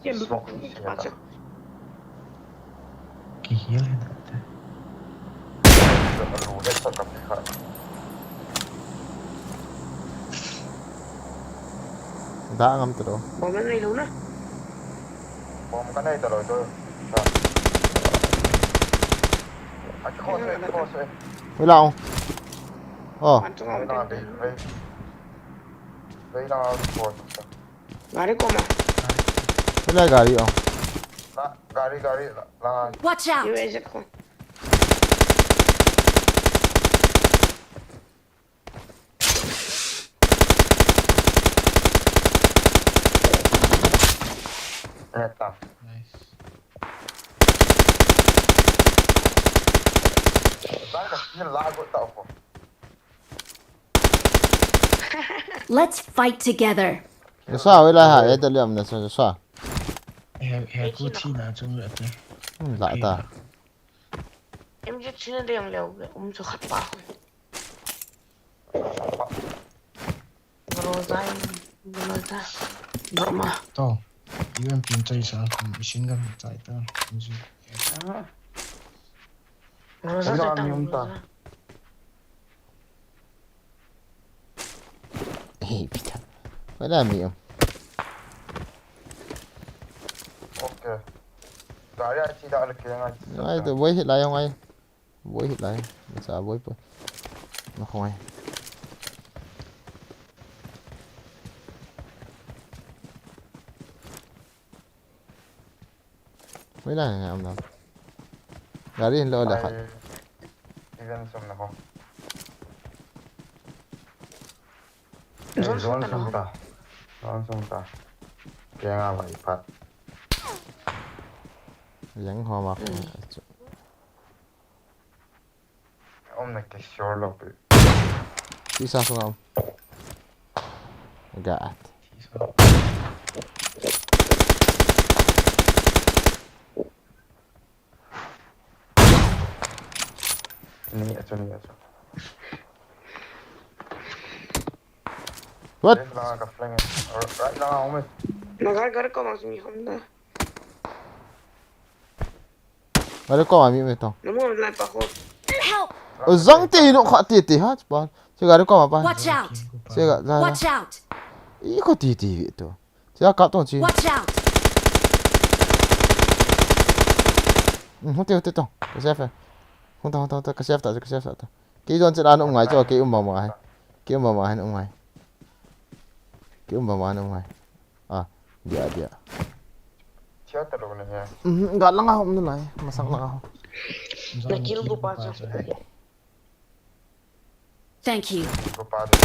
Dia lupa macam. Kihil nanti. Lu dah tak kapal. đã ngâm từ đó Bom này luôn á. Bom cái này rồi tôi. Anh khó thế. với lòng Bạn trong Đây là đây. đây là sport. Gari kau mah. với lại gà đi không Gari lah. Watch out! Dia ejek kau. Neta. Nice. Dah dah lagu tak apa. Let's fight together. nó sao với lại hải ấy liệm này sao sao Aku Cina chung rồi thế. lại ta Em chỉ chuyện đây yang leo, cho khát bao. Berozai, normal. To. Iwan pintai sa aku mesin kan tai ta. Kunci. Berozai Enggak, datang. minum tak. Pita với lại miệng Okey. Gari aci dah ada kena. ai tôi với hiện lại không ai với hiện lại sao với nó không ai với lại làm nào gà đi lo là phải Even som nak. Zon Zon tak som ta. Zon som ta. Kena vậy phát. dán hoa mặt Om nak ke shore lo. đi sao không gà Ni acu. what This lah ka flank. Right now om. Nagar kau masuk ni hom dah. mà nó có mà miệng tao Namun lai paho. Help! ở răng tì nó khó tì hết bọn chứ gà nó có mà ba Watch out! chứ gà ra Watch out! ý có tì vậy chứ gà cắt tao chứ Watch out! không tiêu tao cái chef này không tao cái chef tạo cái con sẽ đàn ông ngoài cho cái mà ngoài cái mà ngoài ông ngoài cái mà ngoài à dia Siya terus ni ya. enggak lengah om tu lah masak lengah Nak kill go pass. Thank you. Lupa ada.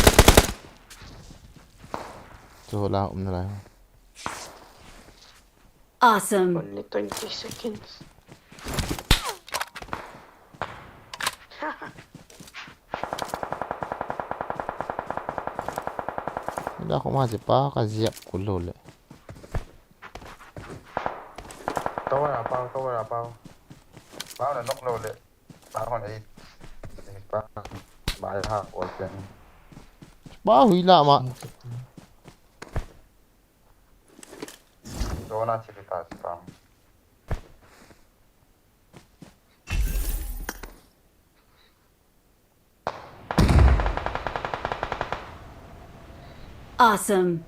tu lah om tu lah Awesome. Only 20 seconds. dah aku masih pa kaziap kulo le Tahu apa? Bao là nóc nô lệ. Bao con ấy. Bao bài ha của chuyện. ba hui la ma Zona cerita sekarang. Awesome.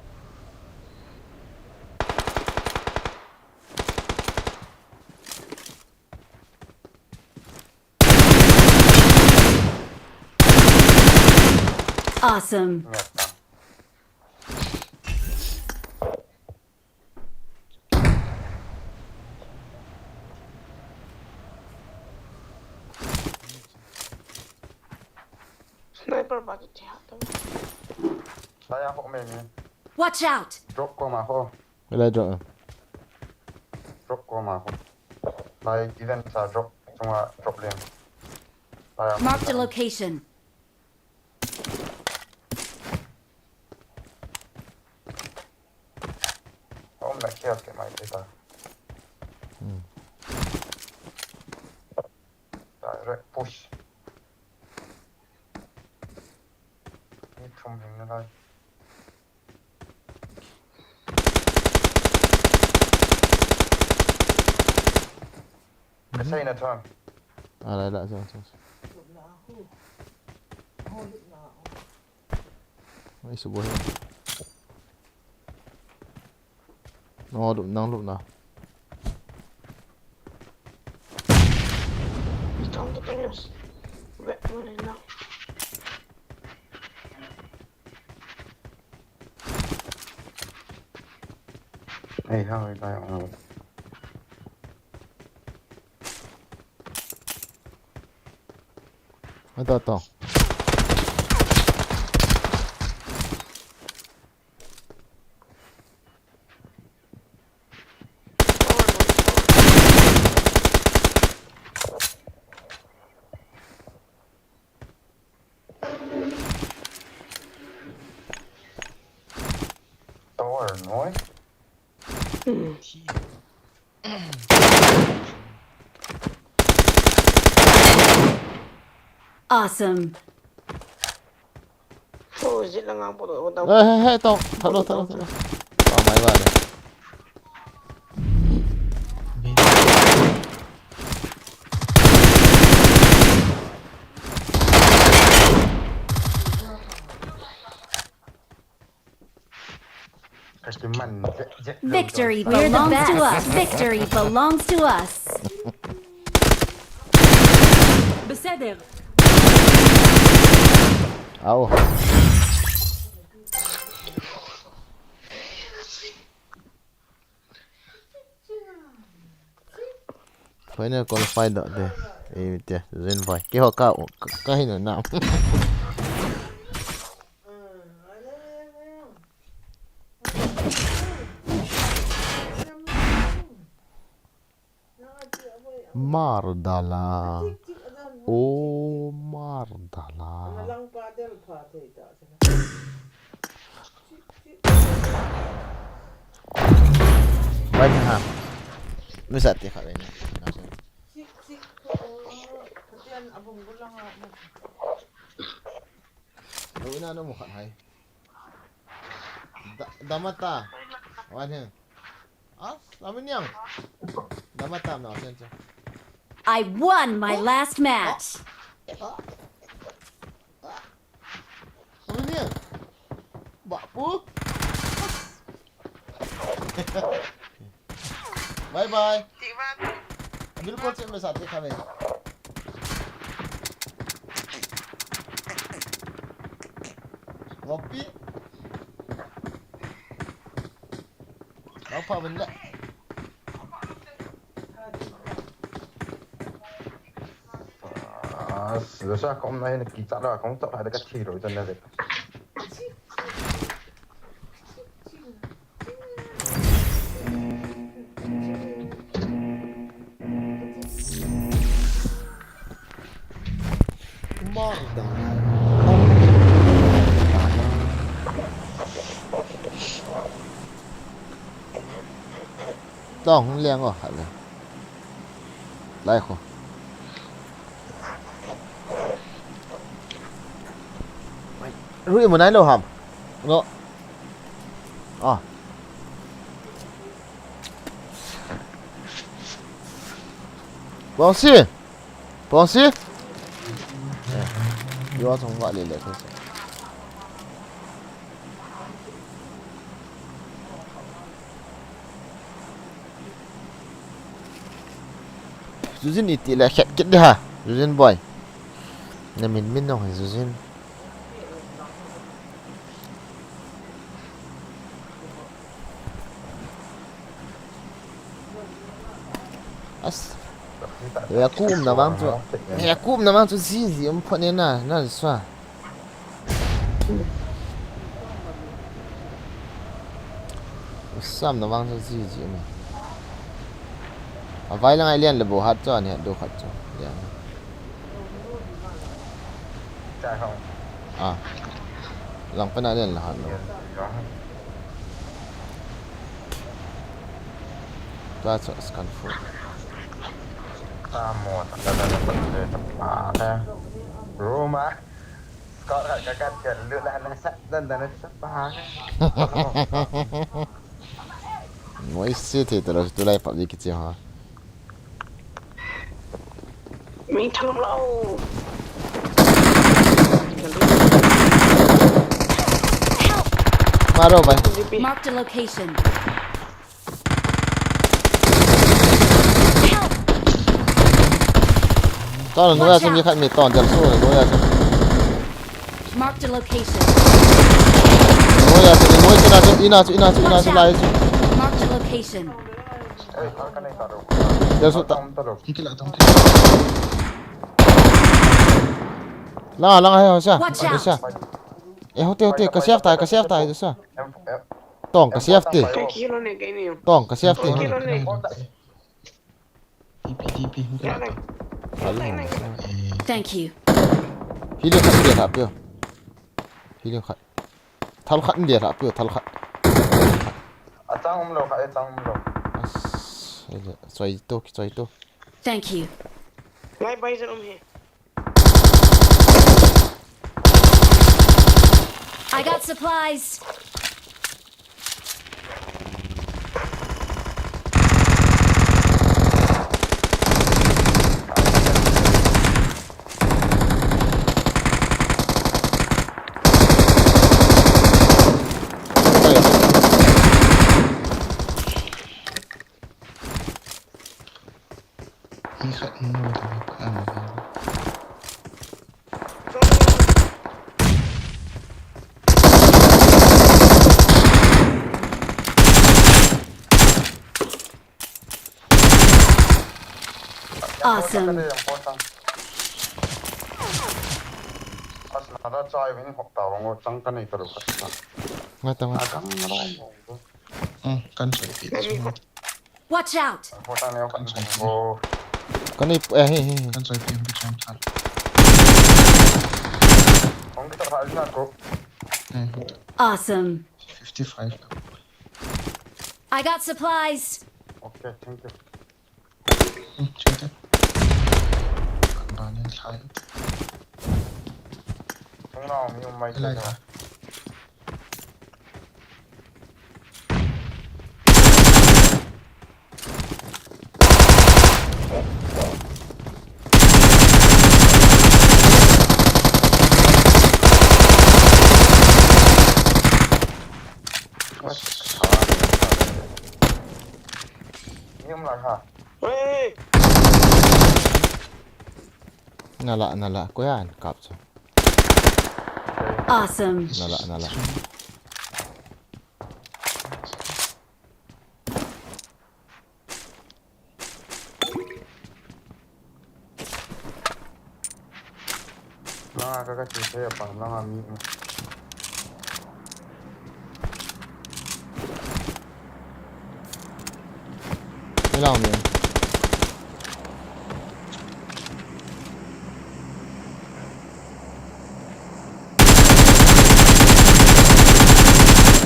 Awesome. Nyata. Sniper bagi jahat. Saya aku main ni. Watch out. Drop ko mà ho. la jo Drop ko mà ho. Lai event sa drop cuma drop lane. Saya Marked a location. Om nak kiat ke mai kita. Direct push. Ni thum hình nó đây. Cái xe này thôi. ala la jo ai subuh no dum nang lu na Estão de pelos. Vê, não. Hey, how is that? attends Tower nói. Awesome. Oh, zit lang ang puto. hey tao thật đâu tao máy vào này Kasi man. Victory belongs to us. Victory belongs to us. בסדר. au phải nữa còn phải đợi đây ê tiệt dân phải cái họ cạo cái nữa nào Mardala oh Mardala Baik ha. Bisa ti kare ni. Đâu na no mo khat hai. Damata. Wan he. Ah, lami niang. Damata na sen cha. I won my last match. Lami niang. Ba pu. Bye bye. बिल्कुल से मैं साथ ही खावे ngopi apa benda sửa ra không này là kỳ chắc là không tập lại được cái chi rồi chân này mordaต้องเลี้ยงอ่ะอะไรไล่เขารู้อีกเหมือนไหนเราทำเนาะอ๋อPense Yo on va aller là comme ça Zuzin itu lah cat kat dah Zuzin boy Nak min dong Zuzin As Ya aku namang tu Ya aku namang tu zizi Empat ni na Sua Sam namang tu zizi ni Avai lang ai lian lebo hat cho ni do hat cho ya trai không lang pa na lian lahat no ta cho scan for ta một là ba Roma có lại cái cắt kiện lựa lại là sắt dân là nó sắt ba Moi city terus tu lai PUBG kecil ha Mình thơm lâu. Maro bay Marked a location. Ton nó ra xem như khách mệt ton chậm xuống nó ra xem Marked a location. nó ra xem nó trên nào trên lại Marked a location. ơi có cái này cả rồi chậm xuống tao Mungkin lah tahu. lang hay sao Watch out. sao hotel cái chef tài sao em tong cái chef ti Cái kilo này cái này. tong cái chef ti Cái kilo này. TP mungkin Cái lah này. tahu. Thank you. Hilang kat dia tak apa. Hilang kat. Thal kat dia tak apa, thal kat. Atang umlo ka atang umlo Xoay itu. Thank you. Lại bay ra here. I got supplies. Ini kat no tu kan. Awesome. Asnada chai win hok tawang o chang ka nei taru ka Ngata. akang ro Kan sakit semua. Watch out. hotan ne kan o Kan ni Kan sakit yang macam tak. ong kita hal na ko Awesome. 55. I got supplies. okay thank you Cerita. Kan banyak hal. tung na mi mai Lai ka lah. Nium lại hả? Ê. Nala, kuyan, kap so. Okay. Awesome. นั่นละน้องก็ชี้เทียบปังน้องมี ไม่ลองเลย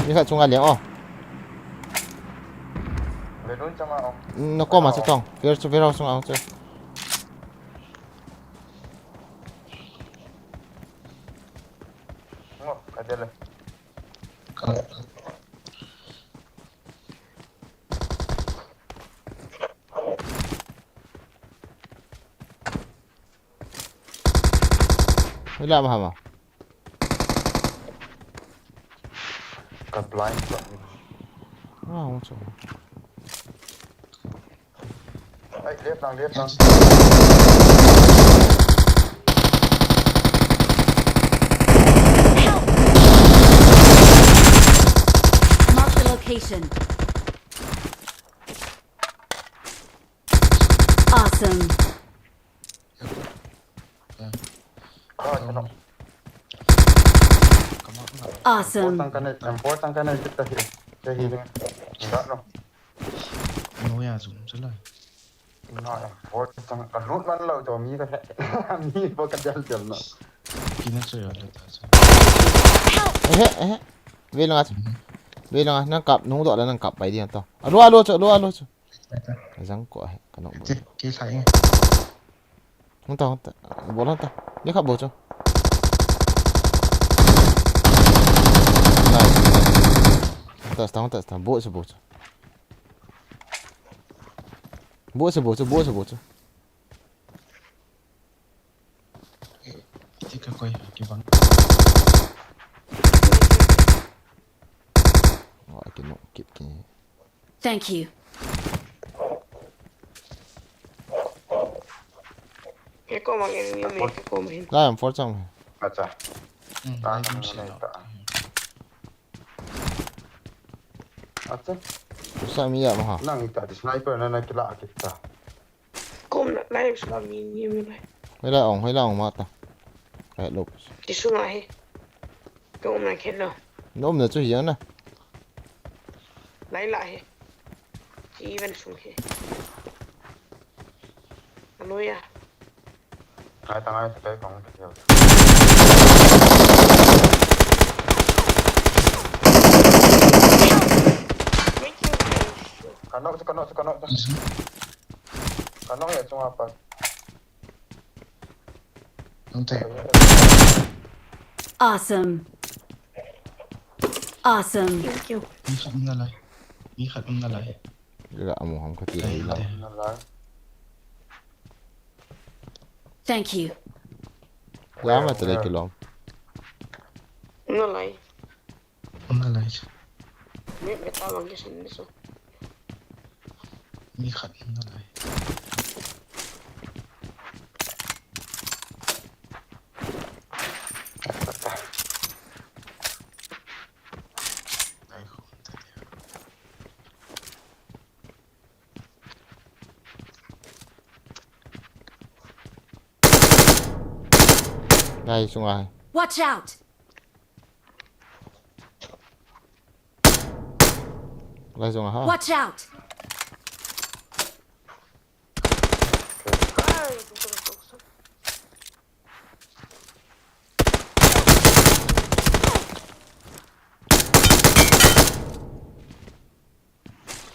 นี่ค่ะช่วงงานเลี้ยงอ๋อ เลยรุ่นจะมาเอา nó có mà sao không phía sau xuống áo chơi ngọc cái đây này ก็ ไม่ได้มาทำอ่ะ กับ blind ก่อน อ้าวผมชอบ เฮ้ยเรียบน้องเรียบน้อง Mark the location. Awesome. ก็จะน้อง Awesome. important kan kita sih jadi enggak no nó ya dùng rất là no important kan lut man lo to mi ka mi bo ka jal jal no kỹ năng chơi ở đây ta chơi เว้ยลงอ่ะเว้ยลงอ่ะนั่งกลับนุ่งตัวแล้วนั่งกลับไปดิอันต่อรัวเจ้าไอ้สังกัวขนมบุญ cái thấy nghe หุ่นต่อบุญหุ่นต่อนี่ขับบุญเจ้าหุ่นต่อบุญเจ้าบุญที่ก็coi cái vắng cái nụ kịp cái Thank you. Cái cô mà cái cô mà ra làm phốt trong acha đây cũng sẽ acha sao mi à mà hả nang ita di sniper na nakila kita cô mà lại làm nhiều này. hay là ổng mà ta cái lục Đi xuống lại. Cô mà khéo đâu. nó mình chưa hiểu nè Lấy lại. Chỉ bên xuống kia. Nói à. hai tangai sekai kong kecil kanok ya cuma apa không thể Awesome. Awesome. Thank you. ý khát âm ra lại là ông không có tiền gì đâu Nalai. Thank you. giá mà từ đây kilo Nó lại. âm ra lại Mẹ tao bằng cái xin đi xuống. ý khát âm ra lại đây không thể đây xuống ai Watch out. đây xuống ai hả Watch out. Ai, cũng có được xuống.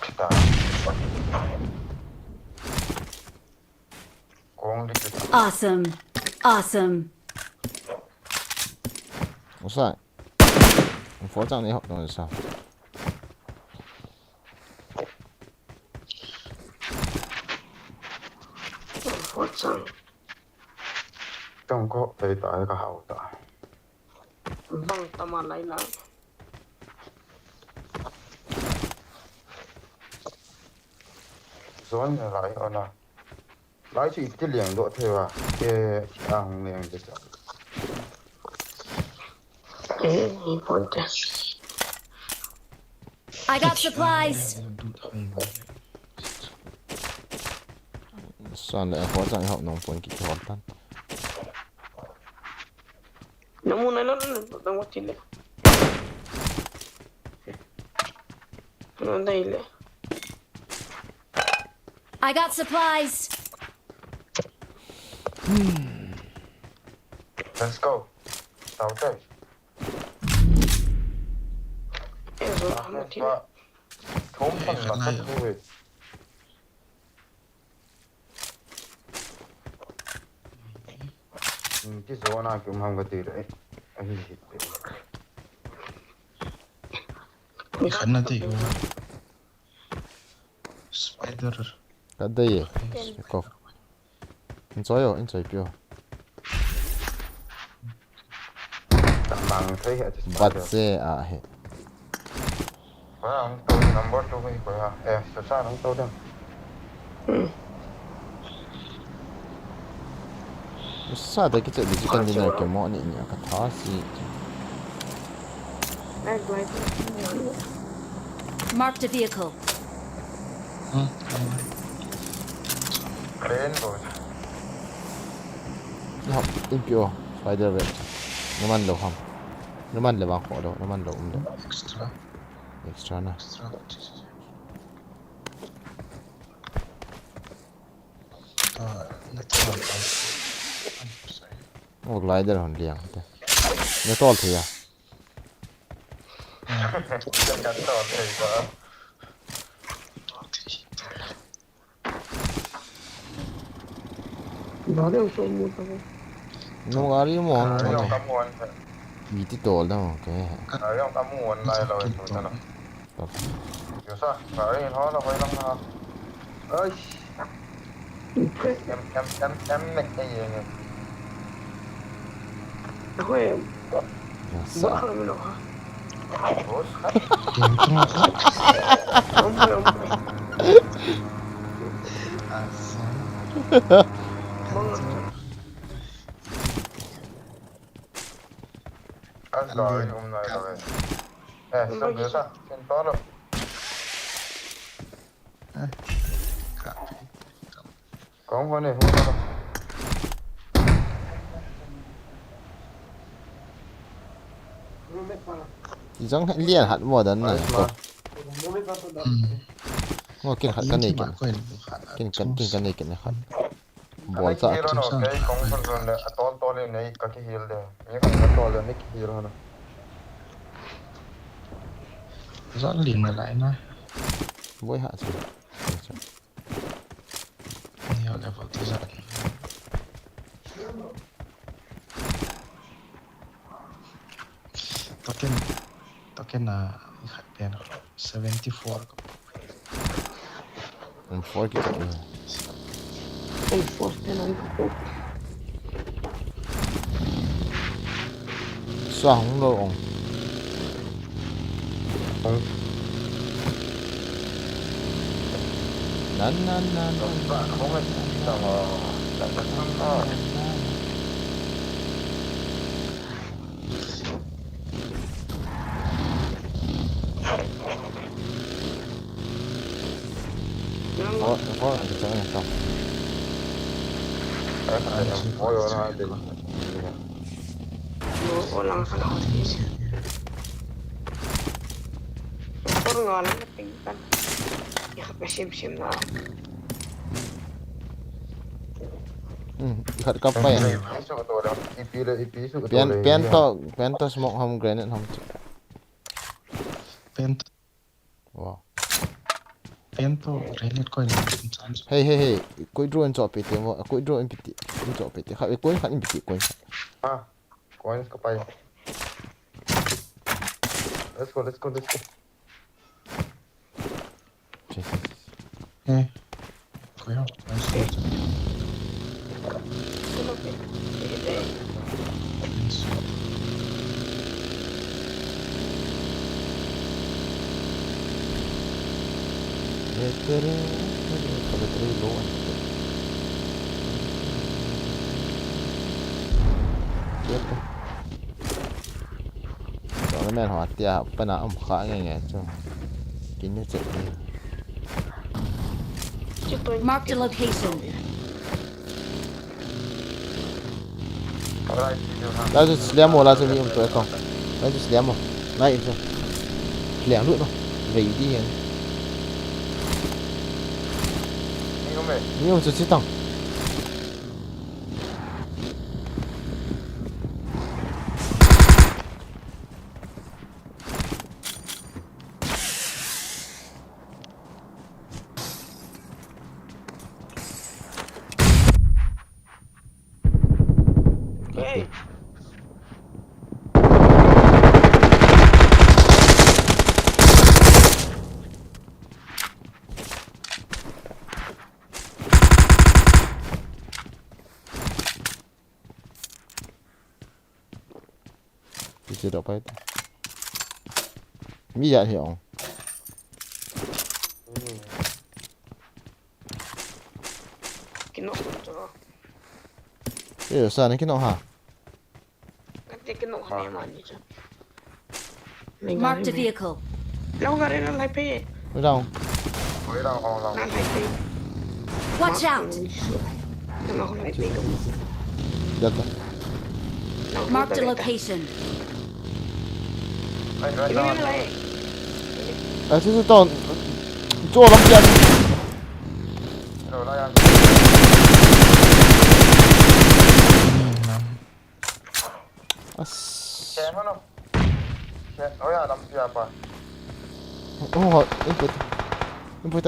Kita kong dikit Awesome. Awesome. không sai phó trang này học rồi sao Phốt sang. trong có thấy tại cái hậu tại Vâng, tao mà lấy lại. rồi lại ở nào lại chỉ cái liền độ theo à cái hàng liền cái Bolte. I got supplies. Saan le ako sang hop nong pon ki hotan. Namuna lang ng watile. Ano dahil? I got supplies. Let's go. Sauter. Eso, matile. Thompan na kat huwe. Ki zona kum ham gati re. Ahi hit. Kanadi ko. Spider. Kada ye. Ko. Enjoy pyo. Mang thấy hệ Bat se a he. Wow, tôi number 2 với cô ha. Sao nó tôi đâu. Sa da ki che di kan dinner ke mo ni nya ka tha si. Marked a vehicle. Đến rồi. Hop in pyo. Spider web. Naman lo ham. Naman le ba ko do. Naman lo do. Extra. Extra na. Oh, glider hon liang te. Ne tol the ya. Chân cắn đỏ thì có. Đó đều số một thôi. No ari mo Ở no. trong tấm nguồn. Bi ti tol da ke. Ở trong tấm nguồn này rồi tụi nó. Hiểu sao? Ở đây nó là quay lắm ha. Ơi. Em mệt cái gì nhỉ? Ako eh, Sa. baka naman ako. Bos. Hombre. Ăn rồi hôm nay rồi. Sao nữa sao? Xin to rồi. Có không có này không có đâu. Jong lian hat mo dan na ko. Ngo kin hat kan ni kin ni kin hat. Bol sa. Hero no cái công phân rồi là to lên này các cái heal đây. Những cái to lên này cái hero nó. Rõ liền lại nó. Boy hat. Nhiều level thì ra. Token na ikat yan 74 ko. And forget it. Enforce na lang ako. Sa hong lo ong. Nan. Không phải chỉ là mà Ko ang sa ito. Ôi ôi đây. Walang kalahot. Puro nga lang napinggan. Ikapasim-sim na ako. Ikat ka pa yan. Isu to đâu. IP su to. Pian to smoke home grenade home. Pento grenade ko lang. Hey. Koi drone cho pete mo. Koi drone pete. Cho pete. Kha koi khan pete koi. Ah. Coins ka pa. Let's go. Eh. Kuya, Kalau terlalu low. nó men hỏi tia bên nào ông khá nghe nghe cho kín nó chạy đi Marked a location. đây là xem một là xem tuổi không đây là xem một này em xem lẻ luôn đâu vì đi nhỉ nhưng mà chỉ tăng Hey. chỉ được phải mi dạ hiểu Cái nọ cho cái ở xa này cái nào hả cái nọ này mà như thế. Marked a vehicle. Lâu ra đây nó lại phê. ở đâu Mới đang hò lòng. Nó lại phê. Watch out. Nó lại phê đúng. giật rồi Marked a location. Cái này lại. à chứ tao chỗ lắm kia Rồi đây ăn. Chém nó không? Chém. Ôi à, làm gì apa? oh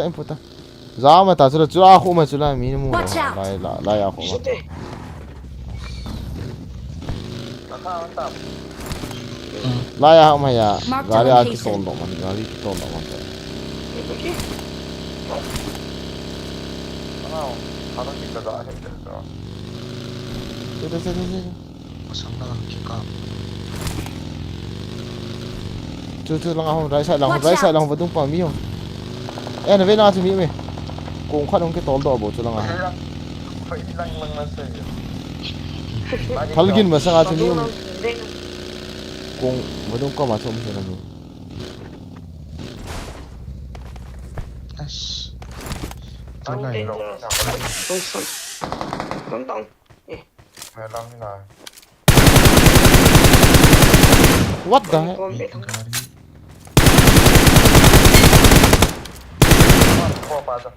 em puta giá mà ta chưa chưa không mà chưa là mình mua Watch out. lại à không Shit. Nó thao nó tập. lại à mà ya Marked gari à cái location. tôn đó mà gari cái tôn đó mà Nó không chỉ có rõ hết rồi. thế Masang na ang kika. chưa lang không right side Watch out. lang vẫn đúng phải mi không em là bên nào thì mi mày cũng khoan ông cái tôn đó bộ chưa lang à Phải lăng lăng lên xe. halgin mà sang à thì mi Nó đen. cũng vẫn đúng có mà trông thế là mi As. Nó Tôi lại đen rồi. Tông sân. Tông. Mày lăng thế nào? what the heck Con biết không? gari. Qua ba rồi.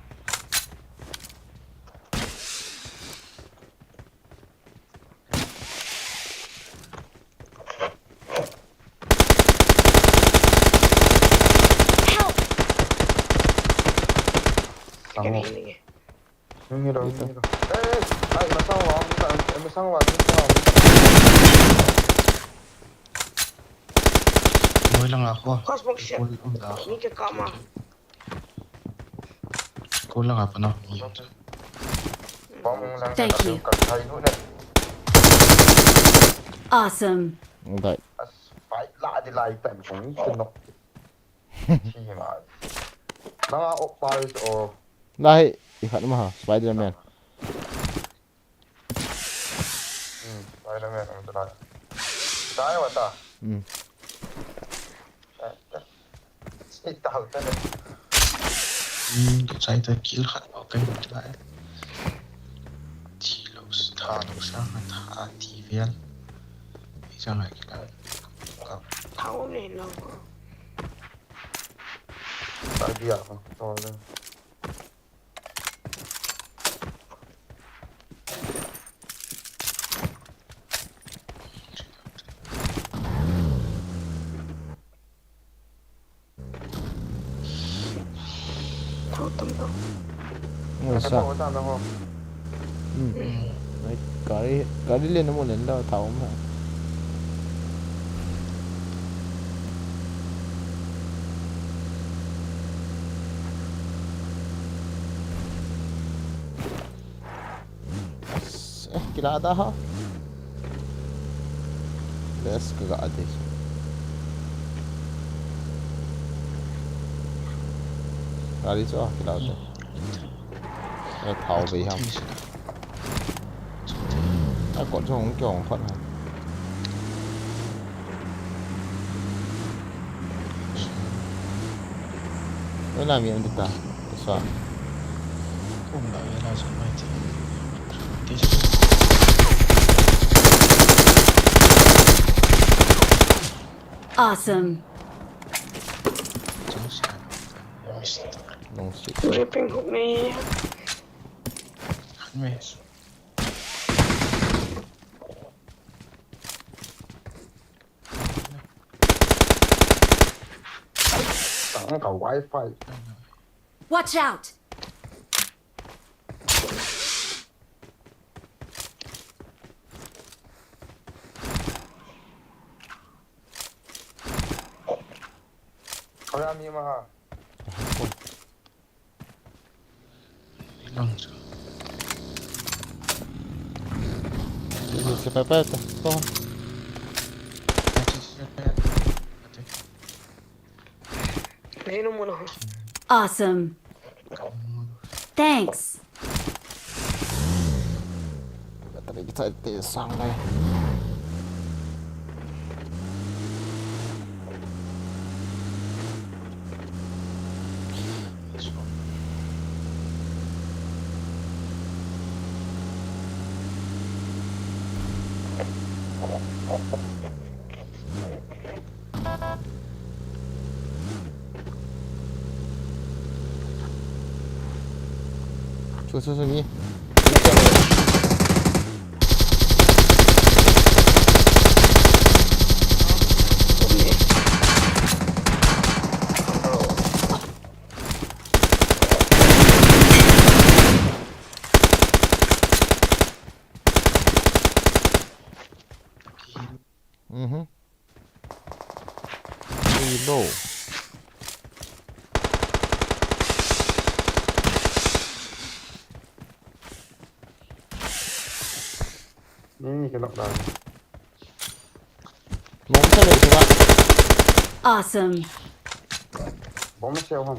Help. Cái này này. Như đâu. Ê, mà sao mà em sao mà Mới lang ako. Cosmic ship. Cool ang da. Ini ke kama. Cool lang ako na. bóng đang Thank you. cầm thấy nữa này. Awesome. đấy Phải lại thì lại tận cũng chân nó. Chi mà. Nó ốp bao rồi. đây ikan mah Spiderman Spiderman ang tulad. Tayo ta. Itaw ta. Cái tay kill khát vào cái một lại. Thì lâu thả lâu sang thả thì viên. Bây giờ lại cái là Tháo này nó. Tại vì rồi lên. Tháo tầm đó. ngồi Cái sao bộ sao đâu không? đấy cái đi lên nó một lần đâu thấu mà kilada ha bes kagak ada kali itu kilada thấu vì không còn trong kiểu phận này Wala mi dito. Isa. Oh, enggak ya langsung mati. Awesome. Jauh sih. Ya wis. Long stick. Ripping hook ni. Wis. Tặng cả wifi. Watch out! Kaya mi mà. Hilang sih. Ini cepet-cepet. Tuh. Nainom mo na. Awesome. Thanks. Tadi kita tisang đây. Chú đi. Reload. Cái động đàn. Muốn cái này chúng ta. Awesome. Bóng nó treo không?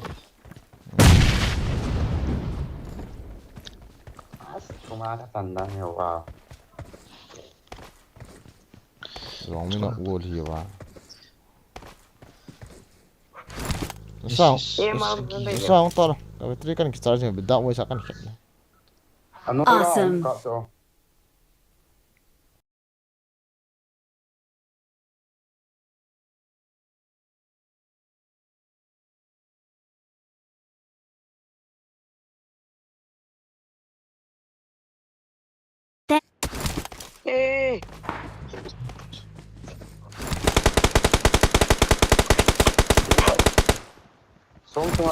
Không ai đã tần đã nhiều vào. Rồi mới nọ vô thì vào. Sao? Sao không to đâu. Tapi tadi kan kita saja beda wes akan hit. Ano Awesome. Cọ cho. Eh. Xuống xuống.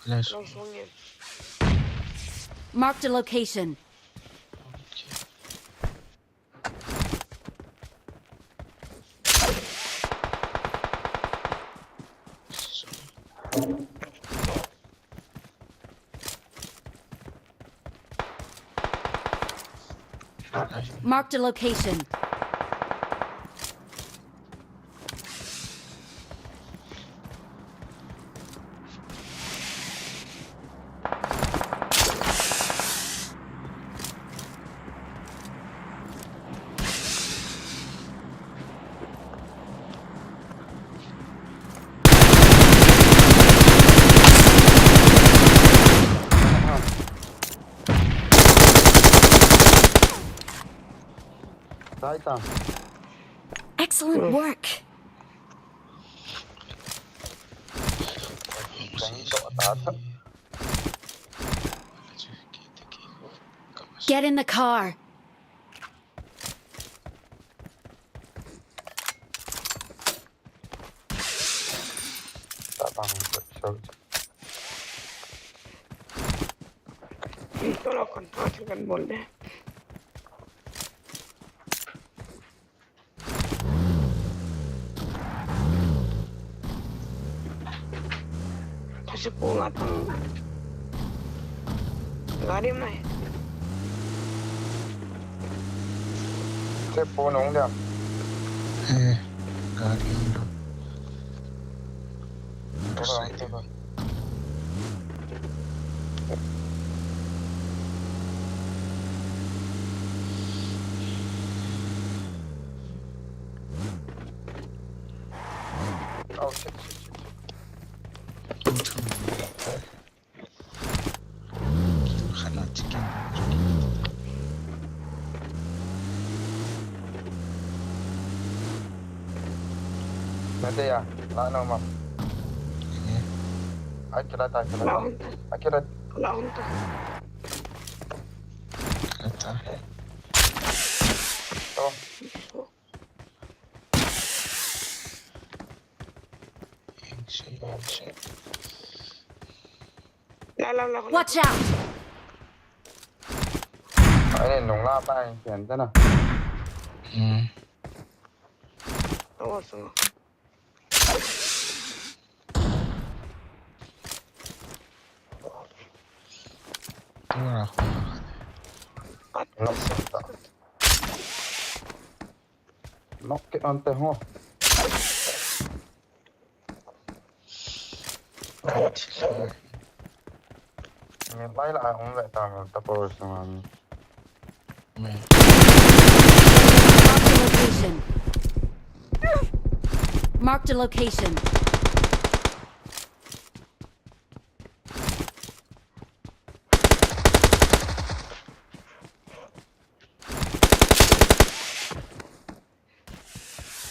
Langsung. Langsung yan. Marked a location. Marked a location. Sai tầm. Excellent work. Đánh độ tá thấp. Get in the car. Tá bằng sâu. Ito lang kontrasikan Bolte. Kasi po nga itong Edam Nah. Xếp phố nóng đẹp. Guardian dong. Thế rồi. Oh shit. Nanti ya, lah nama. Akhirat. Lawan tu. Akhirat. Lawan tu. Kata. Oh, Insya. Lah. Watch out! ini nungla apa yang kian sana? Awas tu. Tua aku. Nok tak. Nok ke ante ho. Ini baik lah, umrek tamu tapos sama. Marked a location.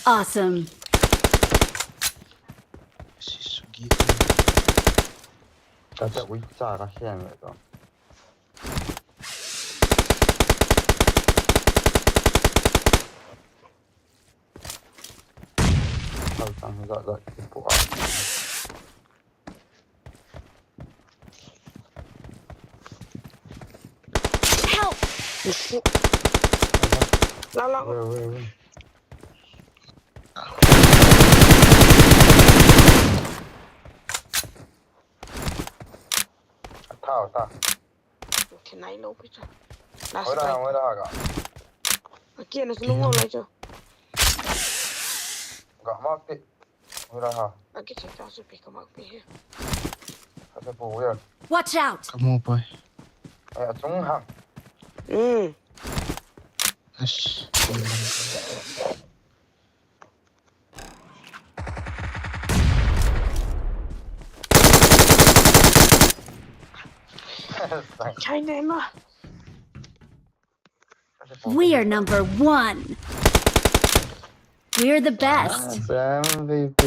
Awesome. Si Sugito. Kata wicca kasihan itu. Kalau sang gak tipu ah. Help! Lah. Weh. Tahu tak. Okay, naik lo pun. Lah. Oi dah agak. Aquí en ese lugar lah jo. Gak mati. Oi dah. Aquí cerita sepi kamak pi. Ada pu ya. Watch out! Kamu apa? Chung hang. Ash. China lah. We are number 1. We're the best. MVP.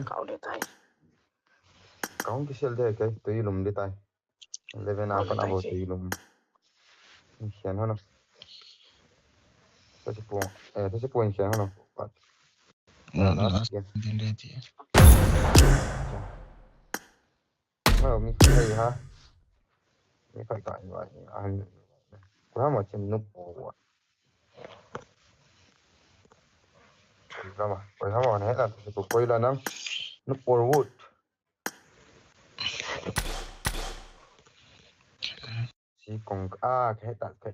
Kau dia tay. Kau kisah dia ke? Tu ilum dia tay. Leven apa nak buat tu ilum? Sian hono. Tasi puan sian hono. Last din dia. Mi hay ha. Mi phải cãi vậy. Anh quá mà chim núp bùa. Lama. Kau sama ni lah. Kau lah nam. Núp bùa wood. Si kong cái tak. Cái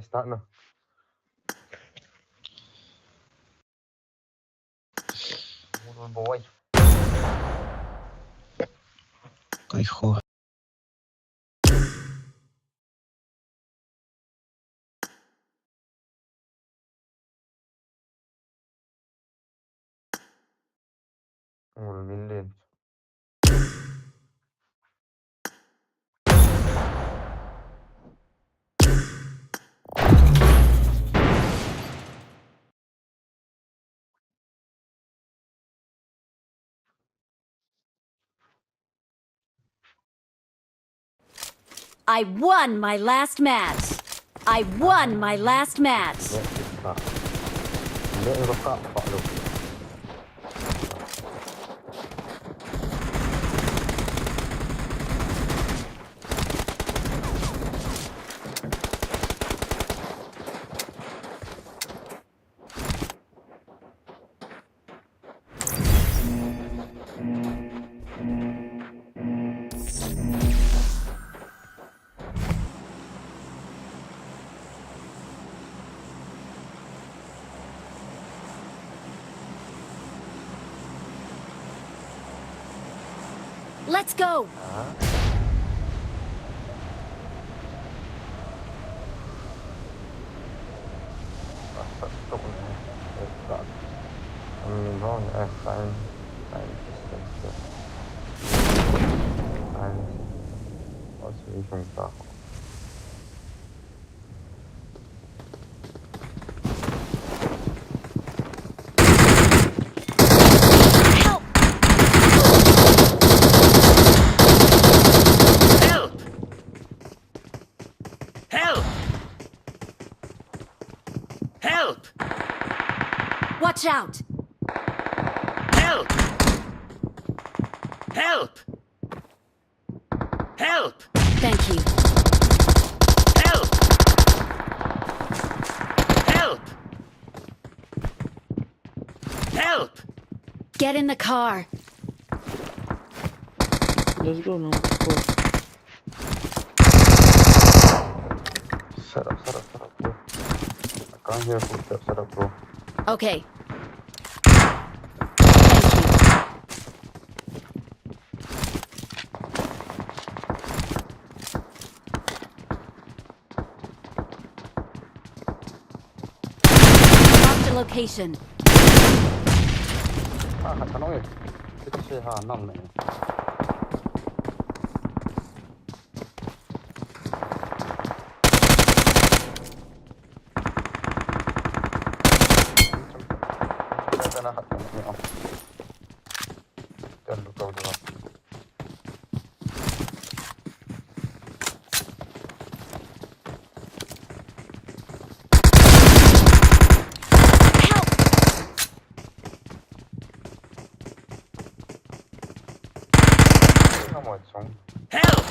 start no. Boy. Kay ko. Min lên. I won my last match. Dia roka pak lu. Let's go. Help! Help! Help! Watch out! Help! Help! Help! Thank you. Help! Help! Help! Get in the car. Let's go now. Let's go. Set up, bro. I can't hear footsteps. Set up, bro. Okay. Thank you. Marked a location. Kan oj. Sitter sig här namn med. Den här hatten. Ja. Den luckar du ha. Help!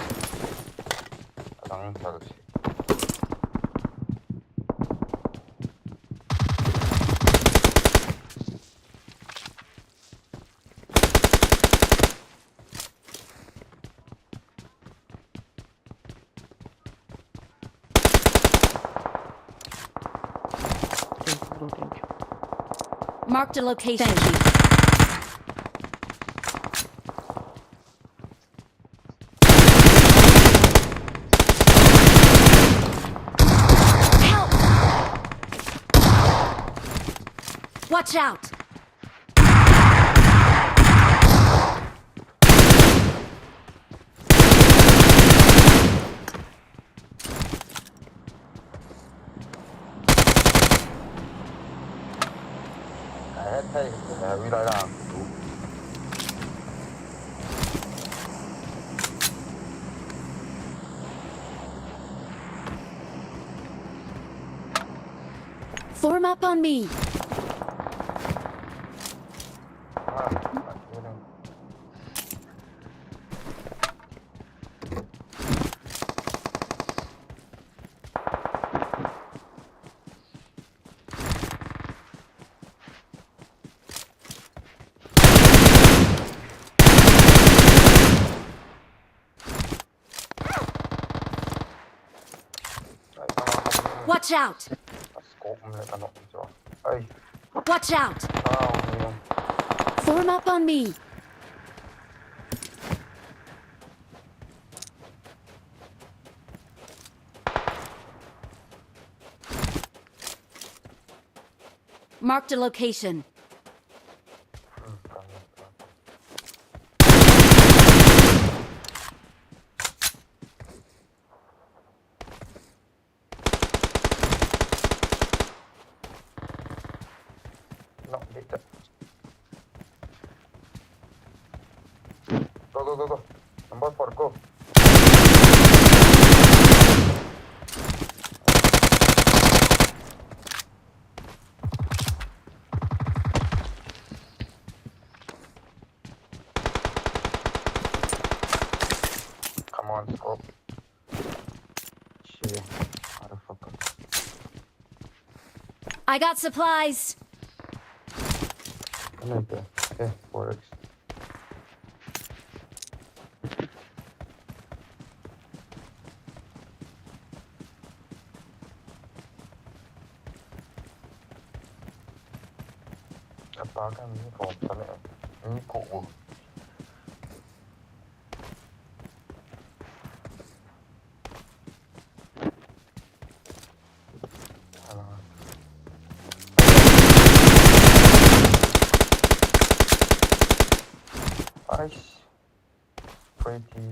Thank you, bro. Thank you. Marked a location. Thank you. Help! Watch out! Hey, we lại làm. Form up on me. Watch out! Watch out! Form up on me. Marked a location. Go. Number 4, go. Come on, scope. Shit, motherfucker. I got supplies. Okay, 4x. Apakah ini kota nih? Ini kok?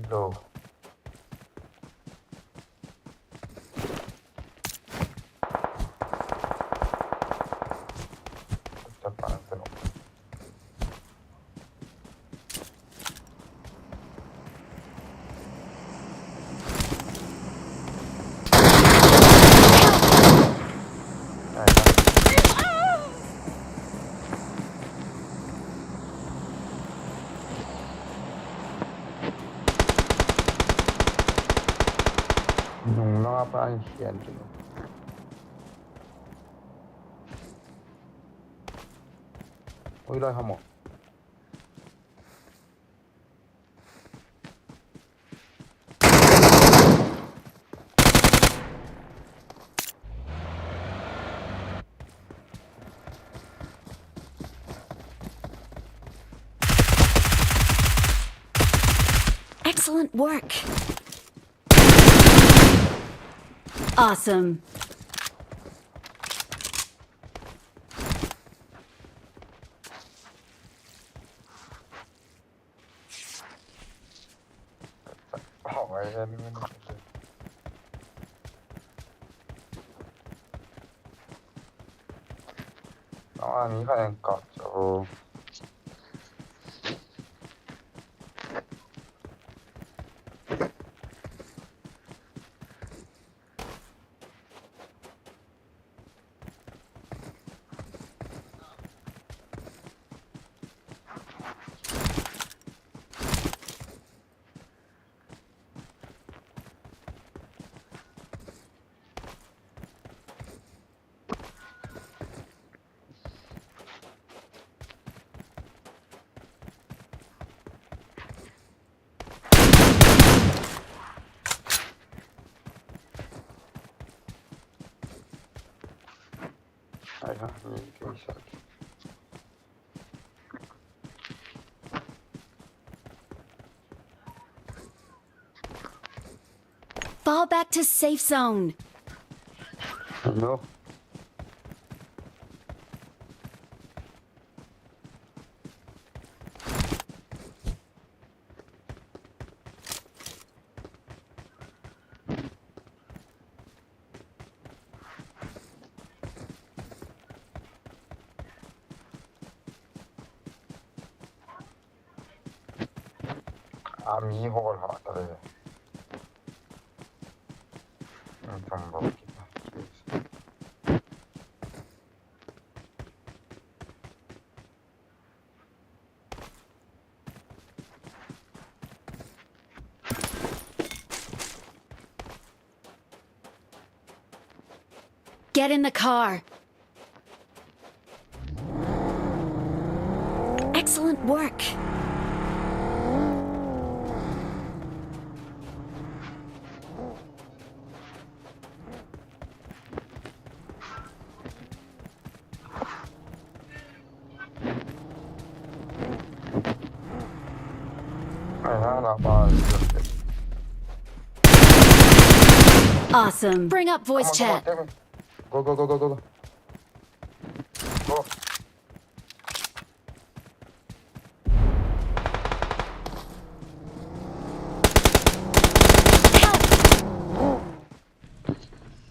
Low. Cepat tengok. Nung apa ang siyan dito? Uy, lai hamo. Excellent work. Awesome. Oh, ayan yun. Ang kaya yung kaso. Ayan, hindi ko isa. Fall back to safe zone. Ano? Ami hol ha talaga. Ang tambok kita. Get in the car. Excellent work. Ayan, apa? Awesome. Bring up voice Come on, chat. come on. Go, go, go, go, go, go. Go.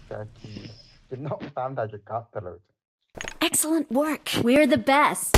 Kaki. Kinok tam dah cakap terus. Excellent work. We're the best.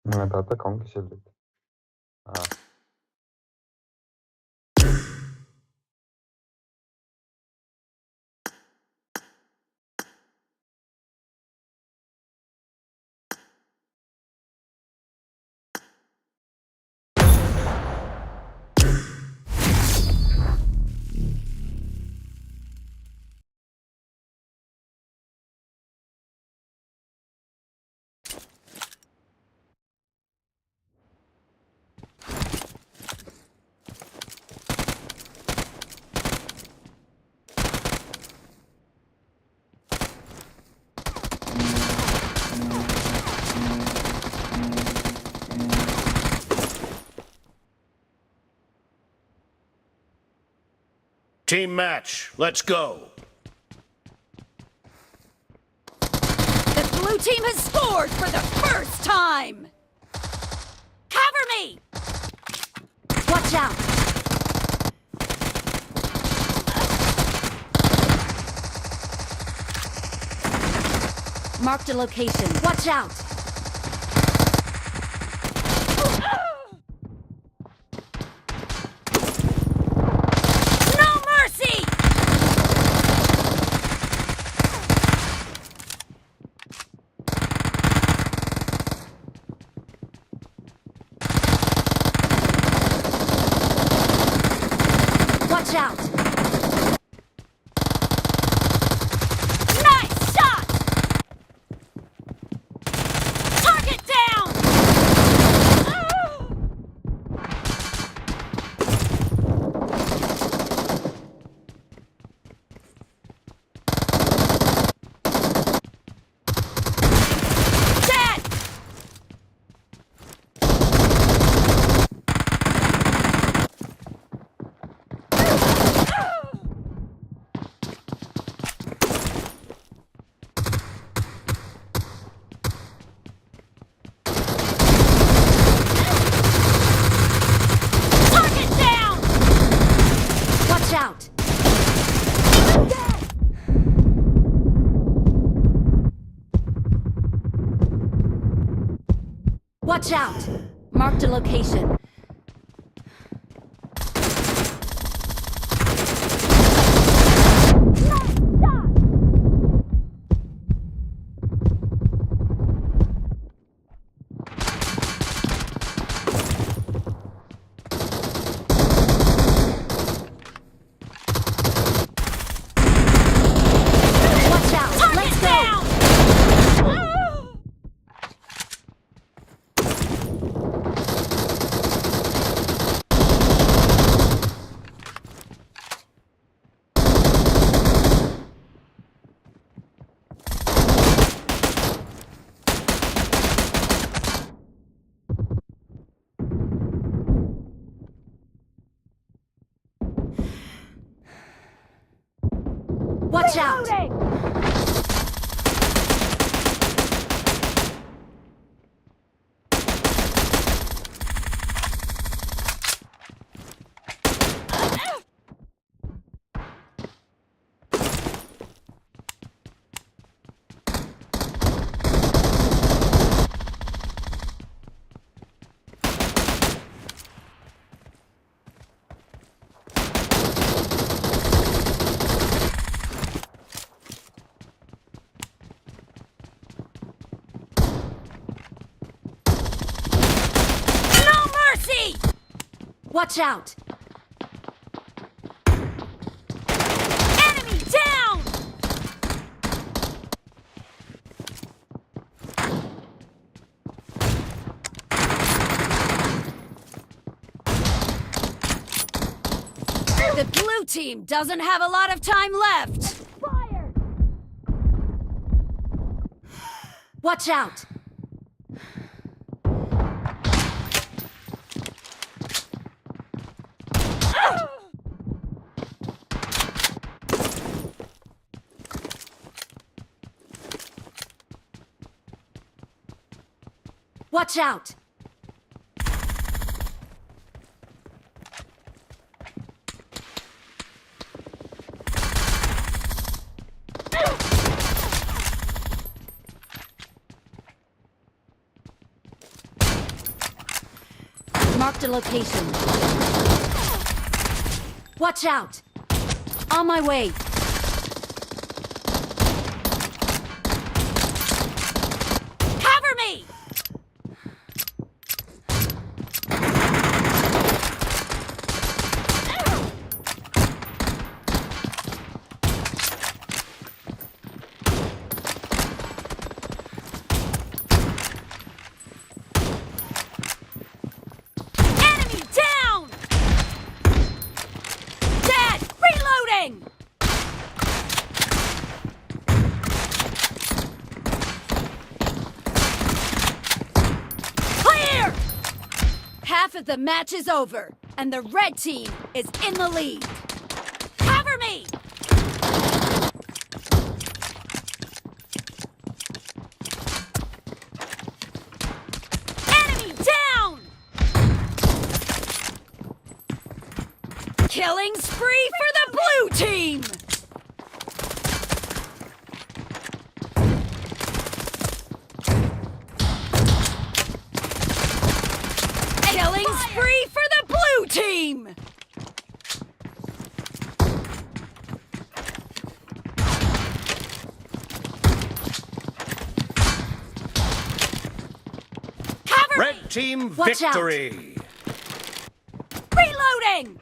Mga tata kong kisilit. Ah. Team match. Let's go. The blue team has scored for the first time! Cover me! Watch out! Marked a location. Watch out! No mercy! Watch out! Nice shot! Target down! Dead! Target down! Watch out! Watch out! Marked a location. Watch out! Let's go! Watch out! No mercy! Watch out! Enemy down! The blue team doesn't have a lot of time left. Fire! Watch out! Watch out! Marked a location. Watch out! On my way. Cover me! Enemy down! Dead! Reloading! Clear! Half of the match is over, and the red team is in the lead. Cover Killing spree for the blue team! Killing spree for the blue team! Cover Red me! team Watch out. victory. Reloading!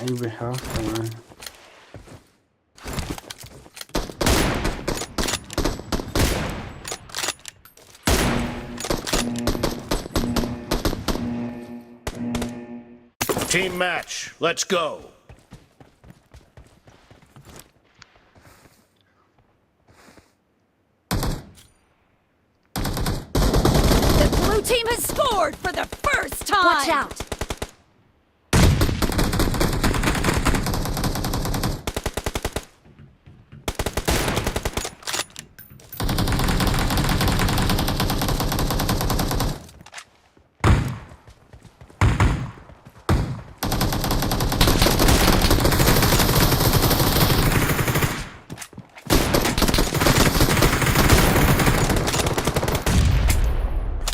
أي بحار كمان. Team match. Let's go. The blue team has scored for the first time! Watch out!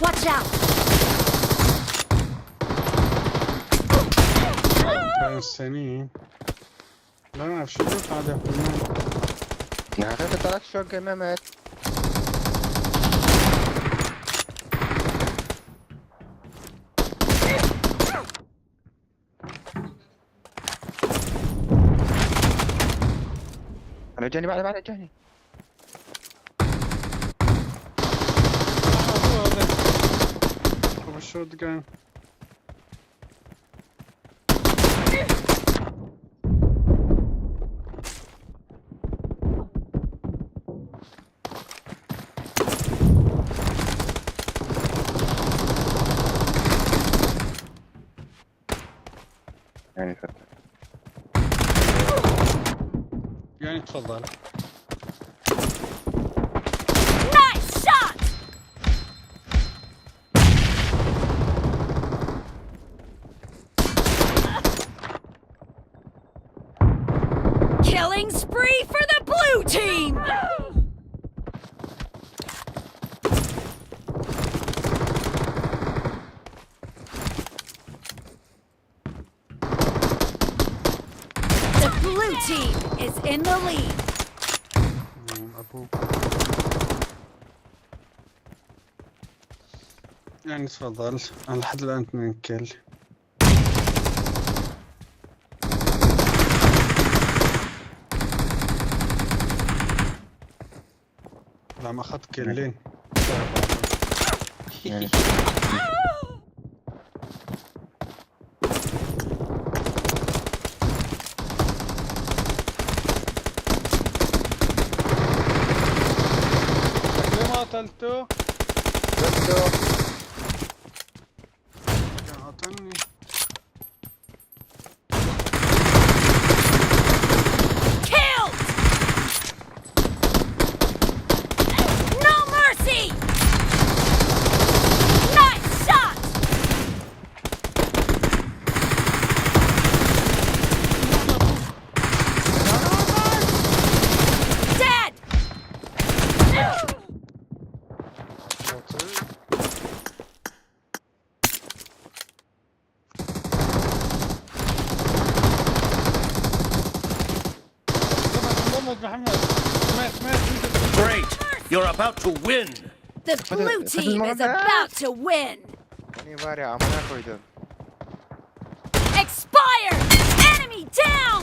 Watch out! كانوا السنين لا نعرف شو بيقع هذا كمان. هذا ثلاث شوق ما مات. على جاني بعد جاني. هو الشوت جان. يعني فتح. يعني تفضل. Nice shot! Killing spree for the blue team! The blue team is in the lead. أبوه. يعني تفضل. أنا لحد الآن 2 كيل. لا ما أخذت كيلين. يعني ليه ما قتلته؟ كان قتلني. Killed! No mercy! Nice shot! Dead! Great. You're about to win. The blue team is about to win! يعني بارع عمنا كويدون. Expired! Enemy down!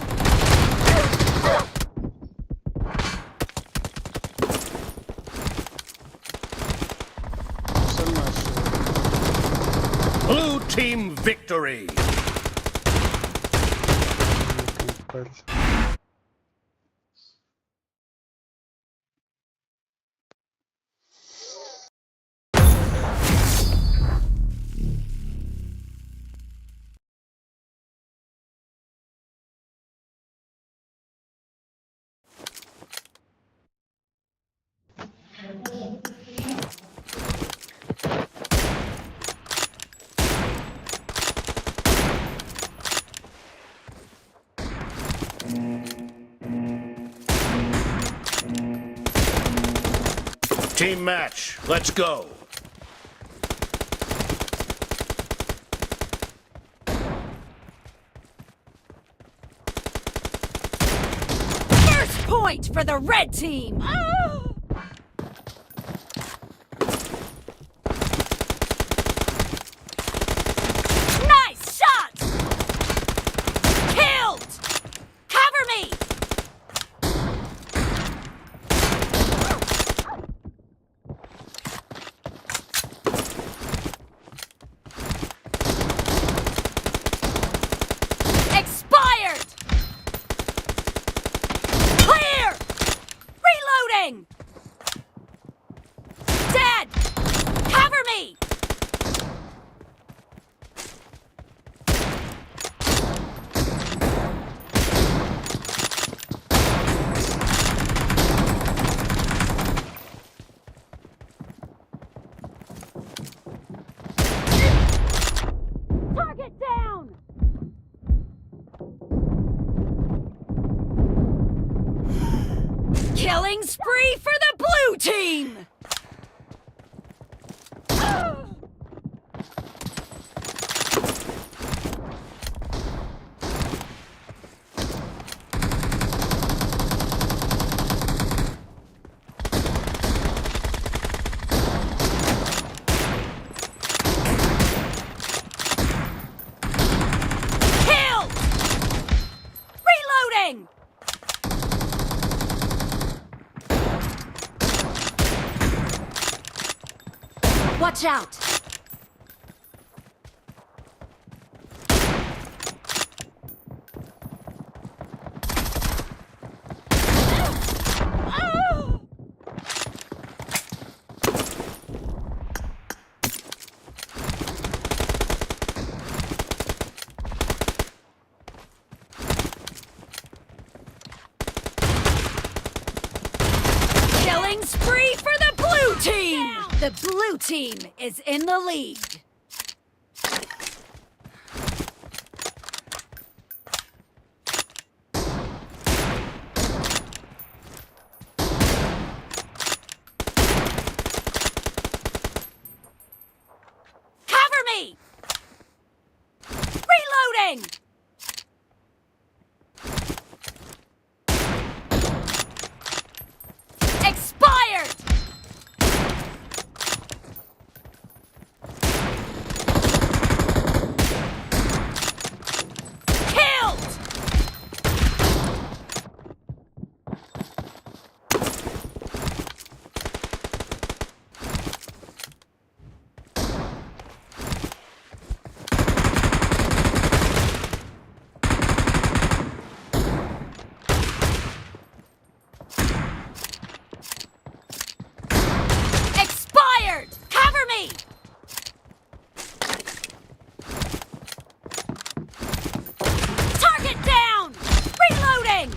Blue team victory. Team match. Let's go. First point for the red team. Nice shot. Killed. Cover me. Expired. Clear. Reloading. Dead. Cover me. Target down. Killing spree for the blue team. Killed. Reloading. Watch out. Killing spree for the blue team. The blue team is in the lead. Cover me. Reloading. Expired. Killed. Expired. Cover me. Target down. Reloading.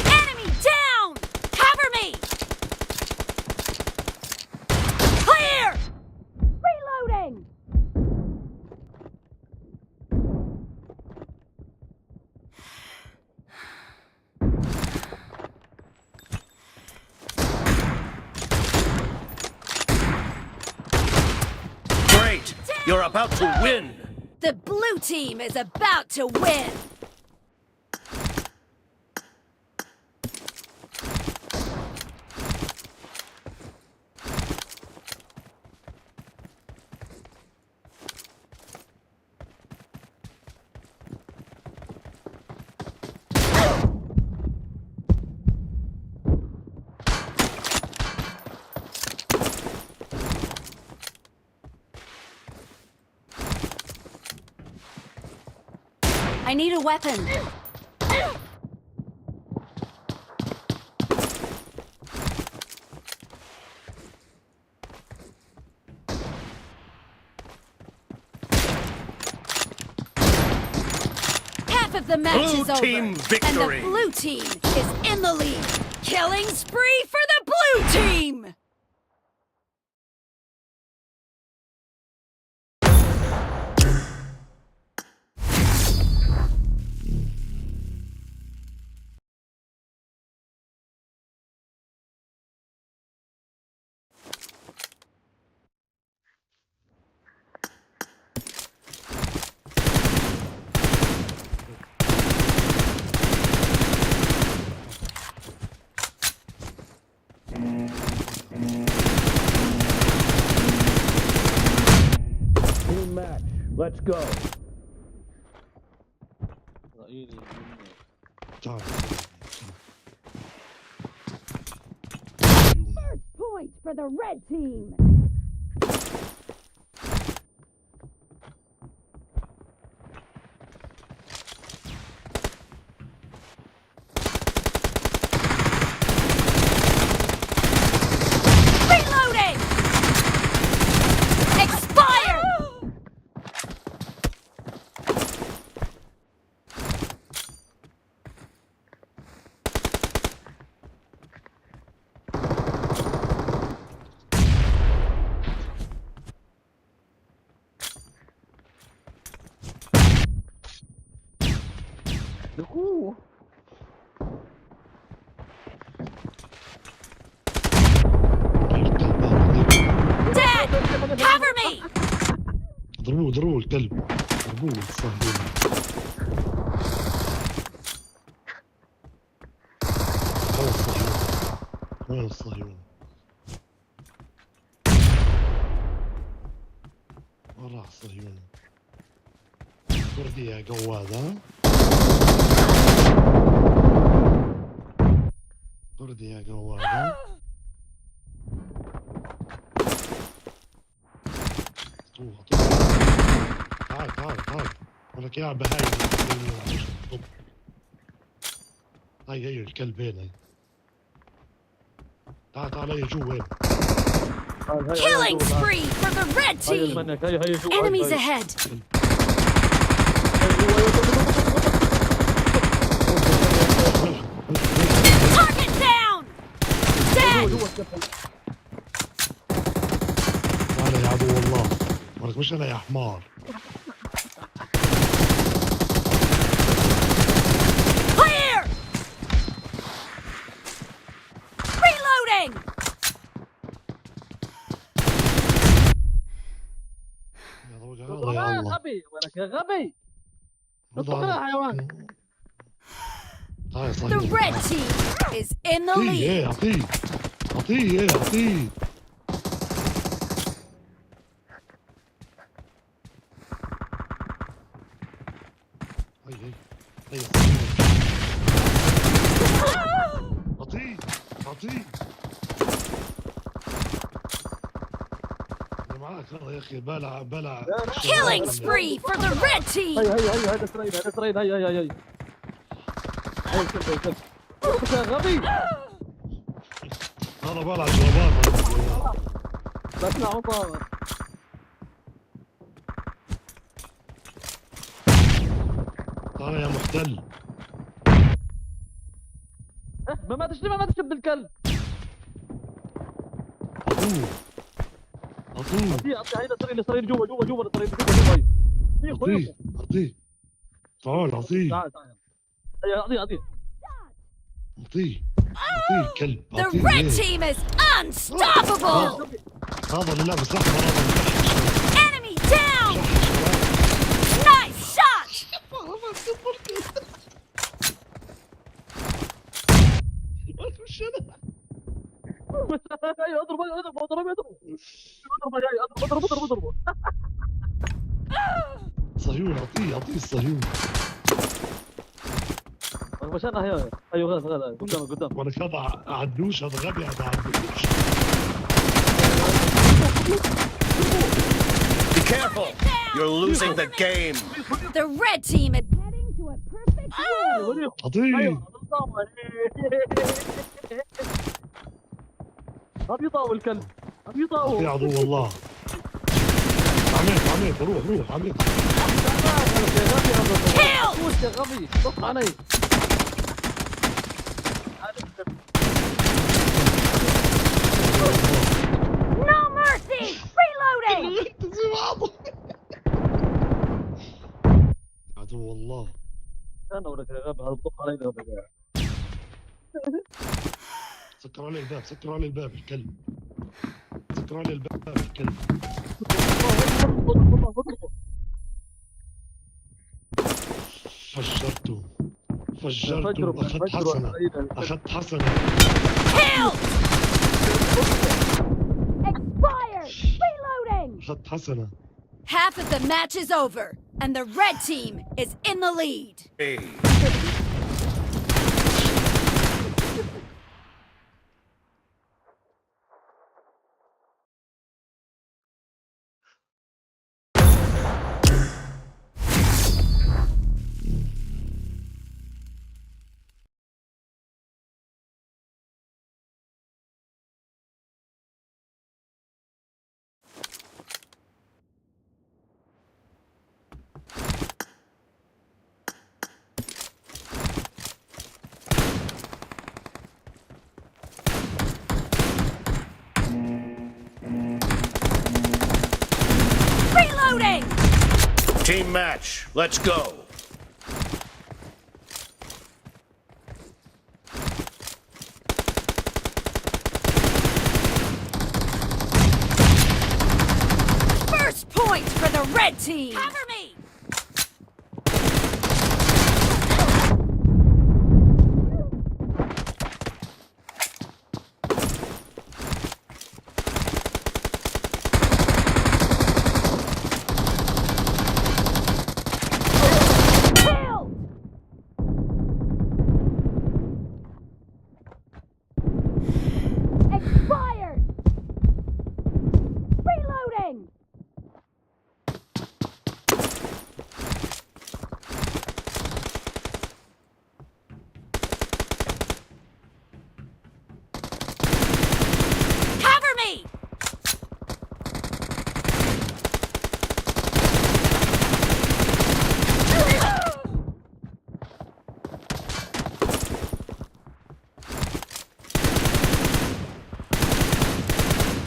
Enemy down. Cover me. Clear. Reloading. Great. You're about to win. The blue team is about to win. I need a weapon. of the match Blue is over, team and victory. the blue team is in the lead. Killing spree for the blue team! Team match. Let's go. تعال Point for the red team! Reloading! Expired! Dead! Cover me! ضربوه الكلب ضربوه الصهيوني وين الصهيوني وين راح الصهيوني وردي يا قواد ها وردي يا قواد ها تعال ولك يا بهاي هاي الكلبين هاي تعال هي جوا وين Killing spree for the red team! Enemies ahead! Target down! Dead! تعال يا عدو الله ولك مش انا يا حمار Clear! Reloading! يا الله غبي ولك يا غبي اطلق يا حيوان The red team is in the lead. اعطيه اعطيه انا معاك يا اخي بلع Killing spree for the red team. هذا سريد هاي يا غبي هذا بلع شربات بطلع عطا تعال يا محتل ما ماتش ابن الكلب اعطيه هاي سريد جوا سريد اعطيه تعال اعطيه اعطيه كلب The red team is unstoppable. هذا اللي لابس احمر Enemy down. Nice shot. اضربه صهيون اعطيه الصهيون مش انا هي ايوه هذا قدام ولك هذا عدوش هذا غبي هذا عدوش Be careful. You're losing the game. The red team is heading to a perfect win. اعطيه ابي يطاول الكلب ابي يطاول يا عدو الله عميق روح عميق. Kill! وش يا غبي طف علي. No mercy! Reloading! عدو الله. انا ولك يا غبي هذا طف علي غبي. سكر عليه الباب الكلب. سكر عليه الباب الكلب. فجرته أخذت حسنة. Kill! Expired! Reloading! أخذت حسنة. Half of the match is over, and the red team is in the lead. Hey. Reloading! Team match. Let's go. First point for the red team! Cover me! Kill! Expired! Reloading! Cover me!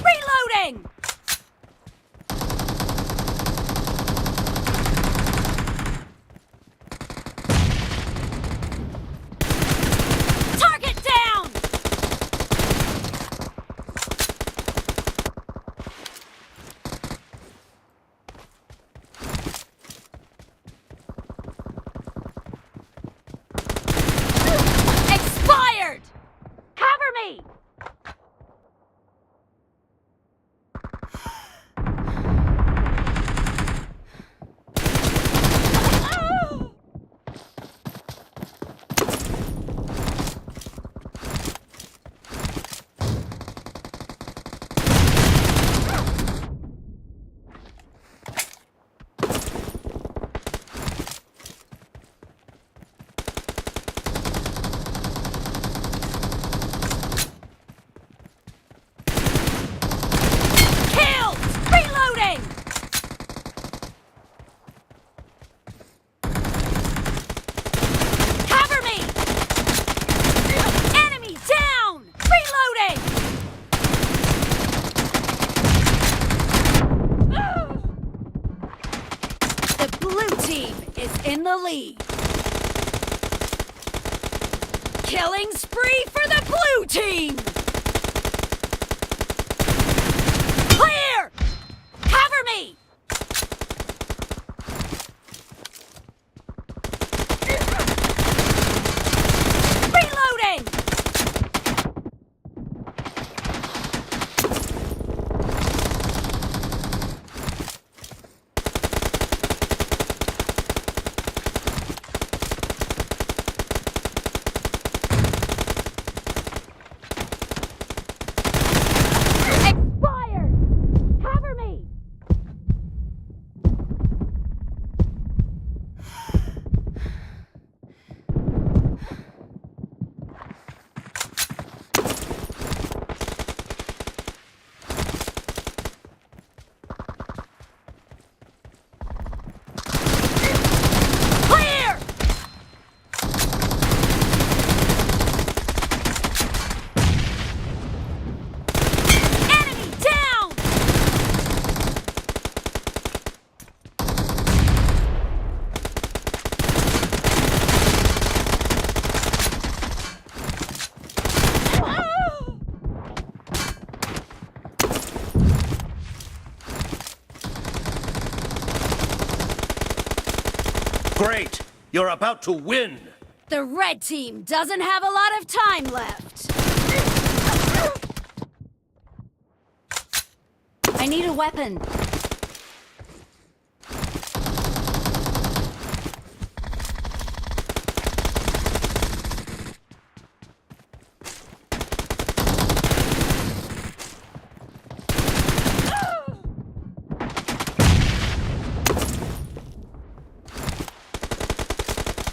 Reloading! Target down! Expired! Cover me! Killed! Reloading! Cover me! Enemy down! Reloading! The blue team is in the lead. Killing spree for the blue team! Clear! Cover me! Reloading! Great! You're about to win! The red team doesn't have a lot of time left. I need a weapon.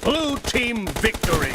Blue team victory!